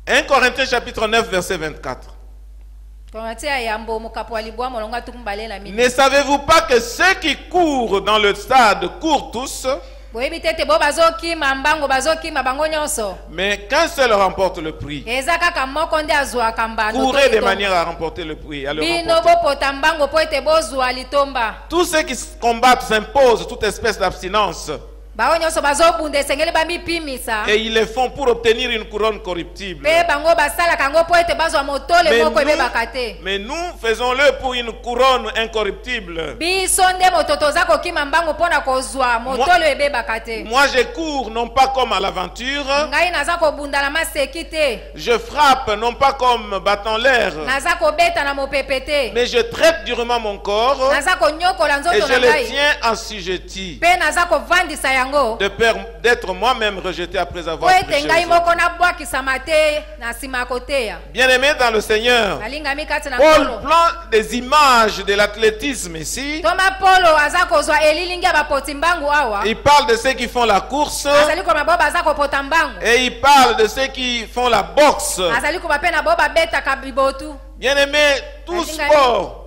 1 Corinthiens chapitre 9 verset 24. Korintien yambo mokapo alibwa molonga tukumbale na mini. Ne savez-vous pas que ceux qui courent dans le stade courent tous, Boyebi tete bo bazokima mbango bazokima bango nyonso. mais qu'un seul remporte le prix? Eza kaka moko nde azwaka mbano. Courez de manière à remporter le prix. À le Bino remporter. bopota mbango po ete bozwa litomba. Tous ceux qui combattent s'imposent toute espèce d'abstinence Bango nyonso bazobunda esengeli bamipimisa. et ils le font pour obtenir une couronne corruptible. Pe bango basalaka yango po ete bazwa motole moko ebebaka te. Mais nous faisons-le pour une couronne incorruptible. Biso nde moto toza kokima mbango mpona kozwa motole ebebaka te. Moi je cours non pas comme à l'aventure, Ngai naza kobunda na maseki te. je frappe non pas comme battant l'air, Naza kobeta na mopepe te. mais je traite durement mon corps Naza konyokola et nzoto je na le ngai. tiens assujetti, Pe naza kovandisa yango. de peur d'être moi-même rejeté après Po avoir ete prêché ngai aux autres. moko nabwakisama te na nsima ya koteya. Bien-aimés dans le Seigneur, Nalingami kati na Paul nkolo. prend des images de l'athlétisme ici. Toma Polo aza kozwa elilingi ya bapoti mbangu awa. Il parle de ceux qui font la course Azali koba bo baza kopota mbangu. et il parle de ceux qui font la boxe. Azali koba pe na bo babetaka bibotu. Bien-aimés, tout Alinga- sport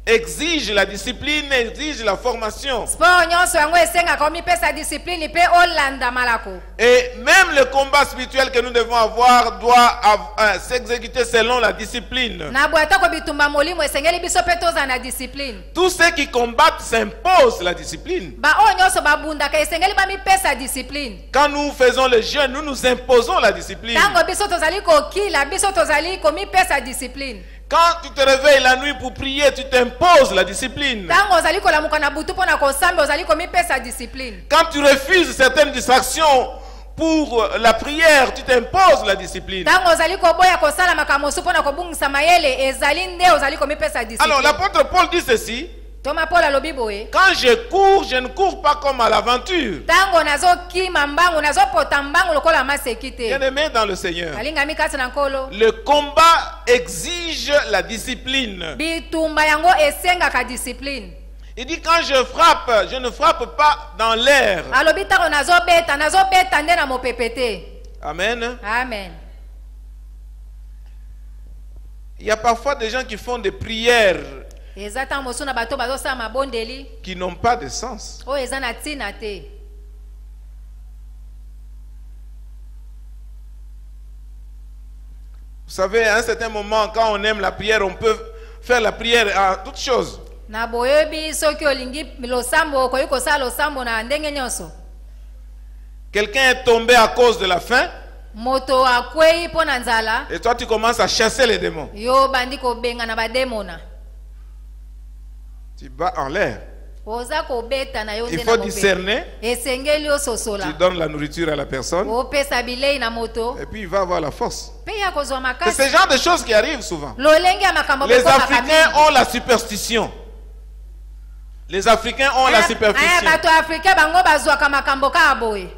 exige la discipline, exige la formation. sport nyonso yango esengaka omipesa discipline mpe olanda malako. Et même le combat spirituel que nous devons avoir doit s'exécuter selon la discipline. Na boya atako bitumba molimo esengeli biso mpe tozala na discipline. Tous ceux qui combattent s'imposent la discipline. Baoyo nyonso babundaka esengeli bamipesa discipline. Quand nous faisons le jeûne, nous nous imposons la discipline. Tango biso tozali kokila biso tozali komipesa discipline. Quand tu te réveilles la nuit pour prier, tu t'imposes la discipline. Tango ozali kolamuka na butu mpona kosambe ozali komipesa discipline. Quand tu refuses certaines distractions pour la prière, tu t'imposes la discipline. Tango ozali koboya kosala makambo mosusu mpona kobungisa mayele ezali nde ozali komipesa discipline. Alors l'apôtre Paul dit ceci: Toma Paul alobi boye. quand je cours, je ne cours pas comme à l'aventure. Tango nazokima mbangu nazopota mbangu lokola maseki te. Bien-aimé dans le Seigneur, Alingami kati na nkolo. le combat exige la discipline. Bitumba yango esengaka discipline. Il dit quand je frappe, je ne frappe pas dans l'air. Alobi tango nazobeta nde na mopepe te. Amen. Amen. Il y a parfois des gens qui font des prières Eza tango mosusu na bato bazosala mabondeli qui n'ont pas de sens. oyo eza na ntina te. Vous savez, à un certain moment, quand on aime la prière, on peut faire la prière à toutes choses. Na boyebi soki olingi losambo okoki kosala losambo na ndenge nyonso. Quelqu'un est tombé à cause de la faim, Moto akwei mpo na nzala et toi tu commences à chasser les démons. yo bandi kobenga na bademona. Tu bats en l'air. Oza kobeta na yo Il nde faut na discerner. mopepe. Esengeli Tu ososola. donnes la nourriture à la personne, Opesa bilei na moto. et puis il va avoir la force. Pe ya kozwa C'est makasi. ce genre de choses qui arrivent souvent. Lolenge ya makambo Les bekomaka Africains mingi. ont la superstition. Les Africains ont la Aya superstition. bato ya Afrika bango bazwaka makambo kaka boye.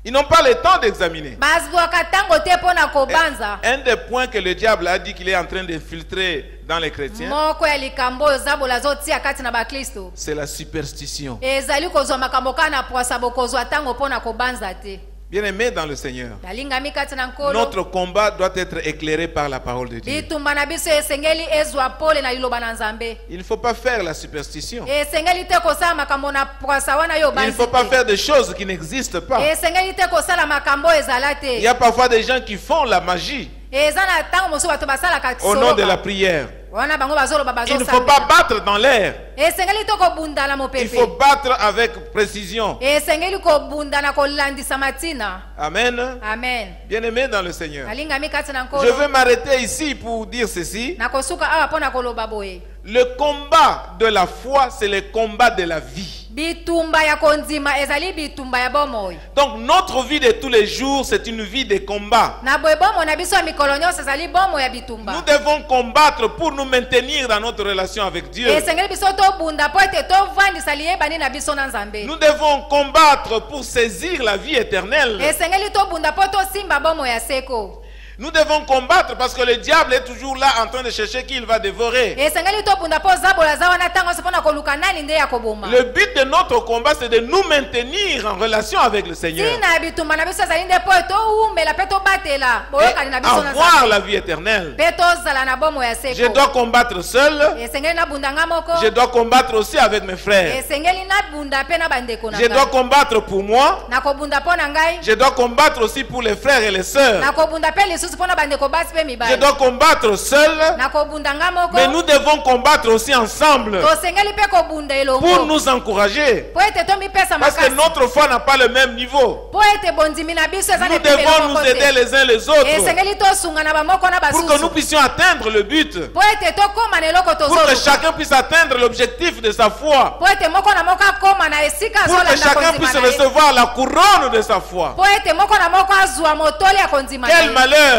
Ils n'ont pas le temps d'examiner. Bazwaka tango te mpo na kobanza. Un des points que le diable a dit qu'il est en train d'infiltrer dans les chrétiens, Moko ya likambo oyo zabola azotia kati na bakristo. c'est la superstition. Ezali kozwa makambo kaka na poasa bokozwa tango mpo na kobanza te. Bien-aimés dans le Seigneur, Nalingami kati na nkolo. notre combat doit être éclairé par la parole de Dieu. Bitumba na biso esengeli ezwa pole na liloba na Nzambe. Il ne faut pas faire la superstition. Esengeli te kosala makambo na poasa wana yo Il ne banzi faut pas te. faire des choses qui n'existent pas. Esengeli te kosala makambo ezala Il y te. a parfois des gens qui font la magie Eza na tango mosusu bato basalaka au nom de la soloka. prière. Wana bango bazoloba Il ne faut pas bazosambela. battre dans l'air. Esengeli to kobunda na Il faut mopepe. battre avec précision. Esengeli kobunda na kolandisa matina. Amen. Amen. Bien-aimés dans le Seigneur. Nalingami kati na Je nkolo. veux m'arrêter ici pour dire ceci. Nakosuka awa mpo na koloba boye. Le combat de la foi, c'est le combat de la vie. Bitumba ya kondima ezali bitumba ya bomoi. Donc notre vie de tous les jours, c'est une vie de combat. Na boye bomo na biso ya mikolo nyonso ezali bomo ya bitumba. Nous devons combattre pour nous maintenir dans notre relation avec Dieu. Esengeli biso tobunda mpo ete tovandisa liyebani na biso na Nzambe. Nous devons combattre pour saisir la vie éternelle. Esengeli tobunda mpo tosimba bomo ya seko. Nous devons combattre parce que le diable est toujours là en train de chercher qui il va dévorer. Esengeli tobunda mpo zabola za wana ntango nyonso mpo na koluka nani nde ya koboma. Le but de notre combat, c'est de nous maintenir en relation avec le Seigneur Ntina ya bitumba na biso ezali nde mpo towumela mpe tobatela et boyokani na biso na avoir Nzambe. la vie éternelle. Mpe tozala na bomo ya Je seko. dois combattre seul. Esengeli nabundanga moko. Je dois combattre aussi avec mes frères. Esengeli nabunda mpe na bandeko na Je dois ngai. combattre pour moi. Nakobunda mpo na ngai. Je dois combattre aussi pour les frères et les sœurs. Nakobunda mpe lisusu mpo na bandeko basi mpe Je mibali. dois combattre seul. Nakobunda nga moko. Mais nous devons combattre aussi ensemble Tosengeli mpe kobunda elongo. pour nous encourager. Po ete tomipesa Parce que makasi. notre foi n'a pas le même niveau. Po ete bondimi na biso eza Nous na epemelo devons nous moko aider te. les uns les autres Esengeli tosunga na bamoko na pour que nous basusu. puissions atteindre le but. Po ete tokóma na eloko Pour que tozoluka. chacun puisse atteindre l'objectif de sa foi. Po ete moko na moko akóma na esika Pour que azolanda chacun kondima puisse na ye. recevoir la couronne de sa foi. Po ete moko na moko azwa motoli ya kondima na Quel ye. malheur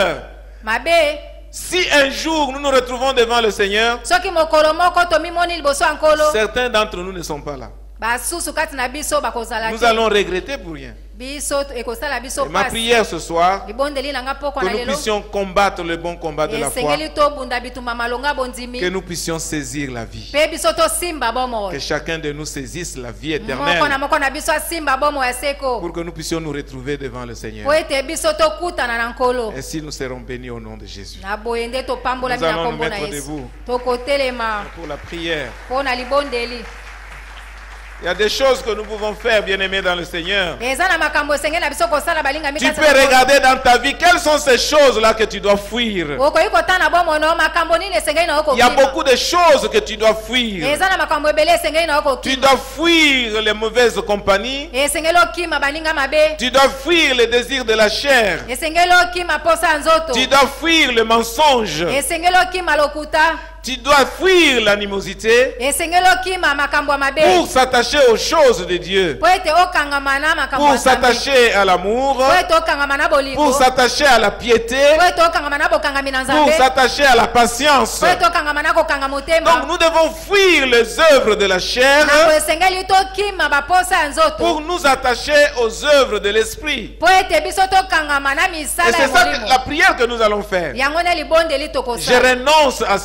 Mabe. si un jour nous nous retrouvons devant le Seigneur, Soki mokolo moko tomimoni liboso ya nkolo. certains d'entre nous ne sont pas là. Basusu kati na biso bakozala Nous te. allons regretter pour rien. biso ekosala biso Et ma pasi prière ce soir, libondeli nanga poko que na nous lelo puissions combattre le bon combat de la foi, esengeli tobunda bitumba malonga bondimi que nous puissions saisir la vie, mpe biso tosimba bomo que chacun de nous saisisse la vie moko éternelle, moko na biso asimba bomo ya seko pour que nous puissions nous retrouver devant le Seigneur. po ete biso tokutana na nkolo Ainsi nous serons bénis au nom de Jésus. na boye nde topambolami Nous na allons nous nkombo na mettre yesu debout tokotelema pour la prière. mpo na libondeli Il y a des choses que nous pouvons faire, bien-aimés dans le Seigneur. eza na makambo esengeli na biso kosala balingami Tu peux regarder dans ta vie quelles sont ces choses-là que tu dois fuir. okoki kotana bomo no makambo nini esengeli na Il y a beaucoup de choses que tu dois fuir. eza na makambo ebele esengeli na Tu okokima dois fuir les mauvaises compagnies. esengeli okima baninga mabe Tu dois fuir les désirs de la chair. esengeli okima posa ya nzoto Tu dois fuir le mensonge. esengeli okima lokuta Tu dois fuir l'animosité esengeli okima makambo ya mabe pour s'attacher aux choses de Dieu. po ete okangama na makambo Pour ya Nzambe. s'attacher à l'amour. po ete okangama na bolingo Pour s'attacher à la piété. po ete okangama na bokangami na Pour nzambe s'attacher à la patience. po ete okangama na kokanga Donc motema nous devons fuir les œuvres de la chair nako esengeli tokima baposa ya nzoto pour nous attacher aux œuvres de l'esprit. po ete biso tokangama na Et misala ya c'est ça molimo la prière que nous allons faire. yango nde libondeli Je tokosala renonce à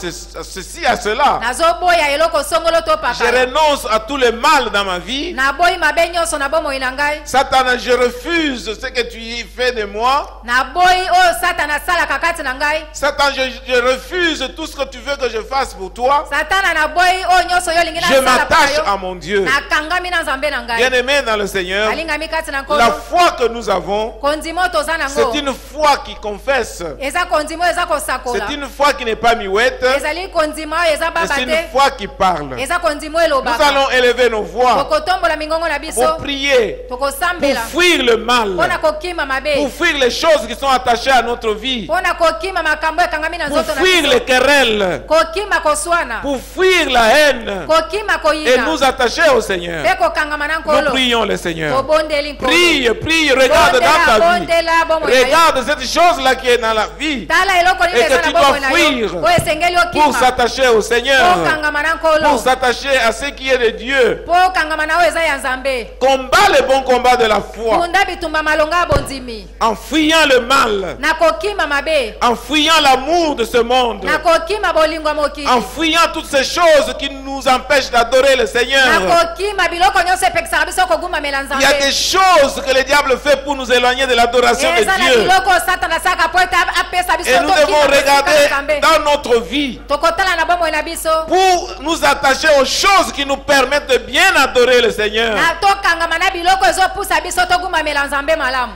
ceci, à cela. nazoboya eloko songolo to Je papa renonce à tout le mal dans ma vie. naboyi mabe nyonso na bomoi na ngai Satan, je refuse ce que tu fais de moi. naboyi oyo satana asalaka kati na ngai Satan, je refuse tout ce que tu veux que je fasse pour toi. satana naboyi oyo nyonso yo olingi Je nasala m'attache mpa à mon Dieu. nakangami na nzambe na ngai Bien-aimé dans le Seigneur, alingami kati na la nkolo foi que nous avons, kondima oyo toza c'est nango une foi qui confesse. eza kondima oyo eza kosakola C'est une foi qui n'est pas muette. ezali kondima oyo eza Mais baba c'est une te foi qui parle. eza kondima oyo Nous elobaka allons élever nos voix tokotombola mingongo na pour biso prier, pour tokosambela fuir le mal, mpona kokima mabe pour fuir les choses qui sont attachées à notre vie, mpona kokima makambo ekangami na pour nzoto na fuir les biso querelles, kokima koswana pour fuir la haine kokima et koyina nous attacher au Seigneur. mpe kokangama na Nous nkolo prions le Seigneur. tobondeli nkolo Prie, prie, regarde dans ta vie. bondela bomoi na yo Regarde cette chose-là qui est dans la vie tala eloko nini et que eza tu na bomoi dois na fuir yo oyo esengeli pour okima s'attacher au Seigneur, okangama na pour nkolo s'attacher à ce qui est de Dieu. mpo okangama na oyo eza ya nzambe Combat le bon combat de la foi kunda bitumba malonga ya bondimi en fuyant le mal, na kokima mabe en fuyant l'amour de ce monde, na kokima bolingo ya mokili en fuyant toutes ces choses qui nous empêchent d'adorer le na Seigneur. kokima biloko nyonso epekisaka biso kogumamela Il y a des nzambe choses que le diable fait pour nous éloigner de l'adoration de eza na Dieu. biloko satana asalaka po ete apesa biso Et nous devons tokima regarder kosika na nzambe dans notre vie tokotala na bomoi na biso pour nous attacher aux choses qui nous permettent de bien adorer le Seigneur. na tokangama na biloko ezopusa biso togumamela nzambe malamu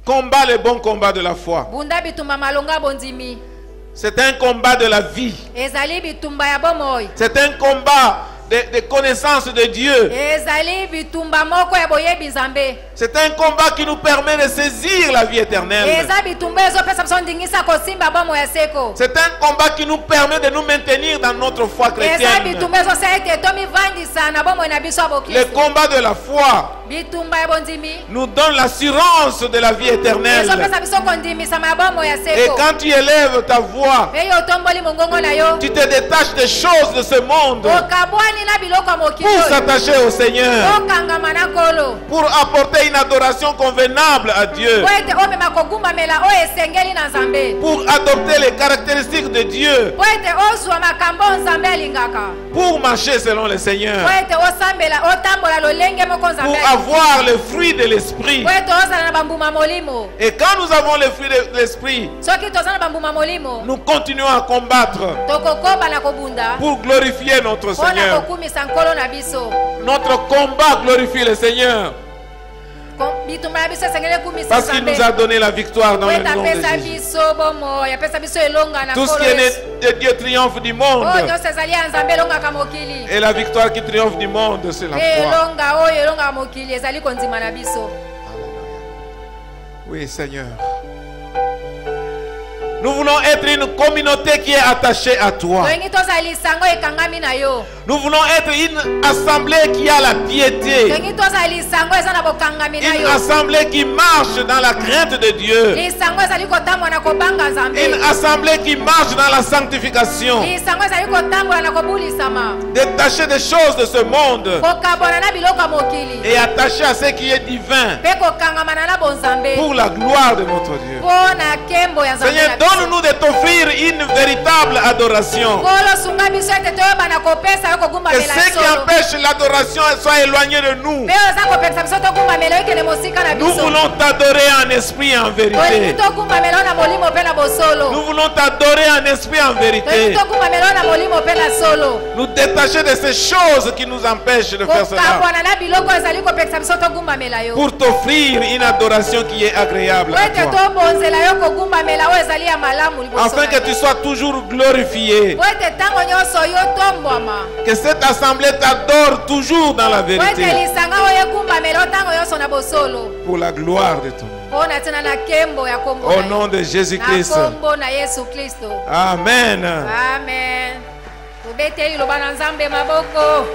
Combat le bon combat de la foi. bunda bitumba malonga ya bondimi C'est un combat de la vie. ezali bitumba ya bomoi C'est un combat de connaissance de Dieu. ezali bitumba moko ya boyebi nzambe C'est un combat qui nous permet de saisir la vie éternelle. eza bitumba ezopesa biso ndingisa kosimba bomoi ya seko C'est un combat qui nous permet de nous maintenir dans notre foi eza chrétienne. bitumba ezosala ete tomivandisa na bomoi na biso ya Le bokristo combat de la foi bitumba ya bondimi nous donne l'assurance de la vie éternelle. ezopesa biso kondimisama ya bomoi ya Et seko quand tu élèves ta voix, mpe yo otomboli mongongo na yo tu te détaches des choses de ce monde okabwani na biloko ya mokili pour oyo s'attacher au Seigneur, okangama na nkolo pour apporter une adoration convenable à Dieu, po ete omema kogumamela oyo esengeli na nzambe pour adopter les caractéristiques de Dieu, po ete ozwa makambo oyo nzambe alingaka pour marcher selon le Seigneur, po ete otambola lolenge moko pour nzambe avoir le fruit de l'esprit. po ete ozala na bambuma molimo Et quand nous avons le fruit de l'esprit, soki toza na bambuma molimo nous continuons à combattre tokokoba na kobunda pour glorifier notre mpo na Seigneur. kokumisa nkolo na biso Notre combat glorifie le Seigneur bitumba na biso esengeli ekumisa parce qu'il nous a donné la victoire dans po le ete nom de apesa Jésus. biso bomoi apesa biso elonga na Tout ce nkolo qui est Yesu. né de Dieu triomphe du monde. oyo nyonso ezali ya nzambe elongaka mokili Et la victoire qui triomphe du monde, c'est la mpe foi. elonga oyo elongaka mokili ezali kondima na biso Oui, Seigneur. Nous voulons être une communauté qui est attachée à toi. tolingi tozala lisango ekangami na yo Nous voulons être une assemblée qui a la piété. tolingi tozala lisango eza na bokangami na Une yo assemblée qui marche dans la crainte de Dieu. lisango ezali kotambola na kobanga nzambe Une assemblée qui marche dans la sanctification. lisango ezali kotambola na kobulisama Détachée des choses de ce monde kokabola na biloko ya mokili et attachée à ce qui est divin mpe kokangamana na bonzambe pour la gloire de notre Dieu. mpo na nkembo ya nzambe Seigneur, na biso. donne-nous de t'offrir une véritable adoration. nkolo sunga biso ete toyebana kopesa yo Que kogumbamela ce qui solo empêche l'adoration soit éloigné de nous. mpe oyo eza kopekisa biso togumbamela yo ekende mosika na Nous biso voulons t'adorer en esprit et en tolingi vérité. togumbamela yo na molimo mpe na bosolo Nous voulons t'adorer en esprit et en tolingi vérité. togumbamela yo na molimo mpe na solo Nous détacher de ces choses qui nous empêchent de faire cela. kokabwana na biloko oyo ezali kopekisa biso togumbamela yo Pour t'offrir une adoration qui est agréable po à ete toi. tobonzela yo kogumbamela oyo ezali ya malamu liboso Afin que na tu ye. sois toujours glorifié. po ete ntango nyonso yo tombwama Que cette assemblée t'adore toujours dans la po ete vérité. lisanga oyo egumbamela yo ntango nyonso na bosolo Pour la gloire de ton nom. mpo na ntina na nkembo ya kombo Au na nom ye. de na Jésus-Christ. kombo na yesu kristo Amen. amen tobeteli liloba na nzambe maboko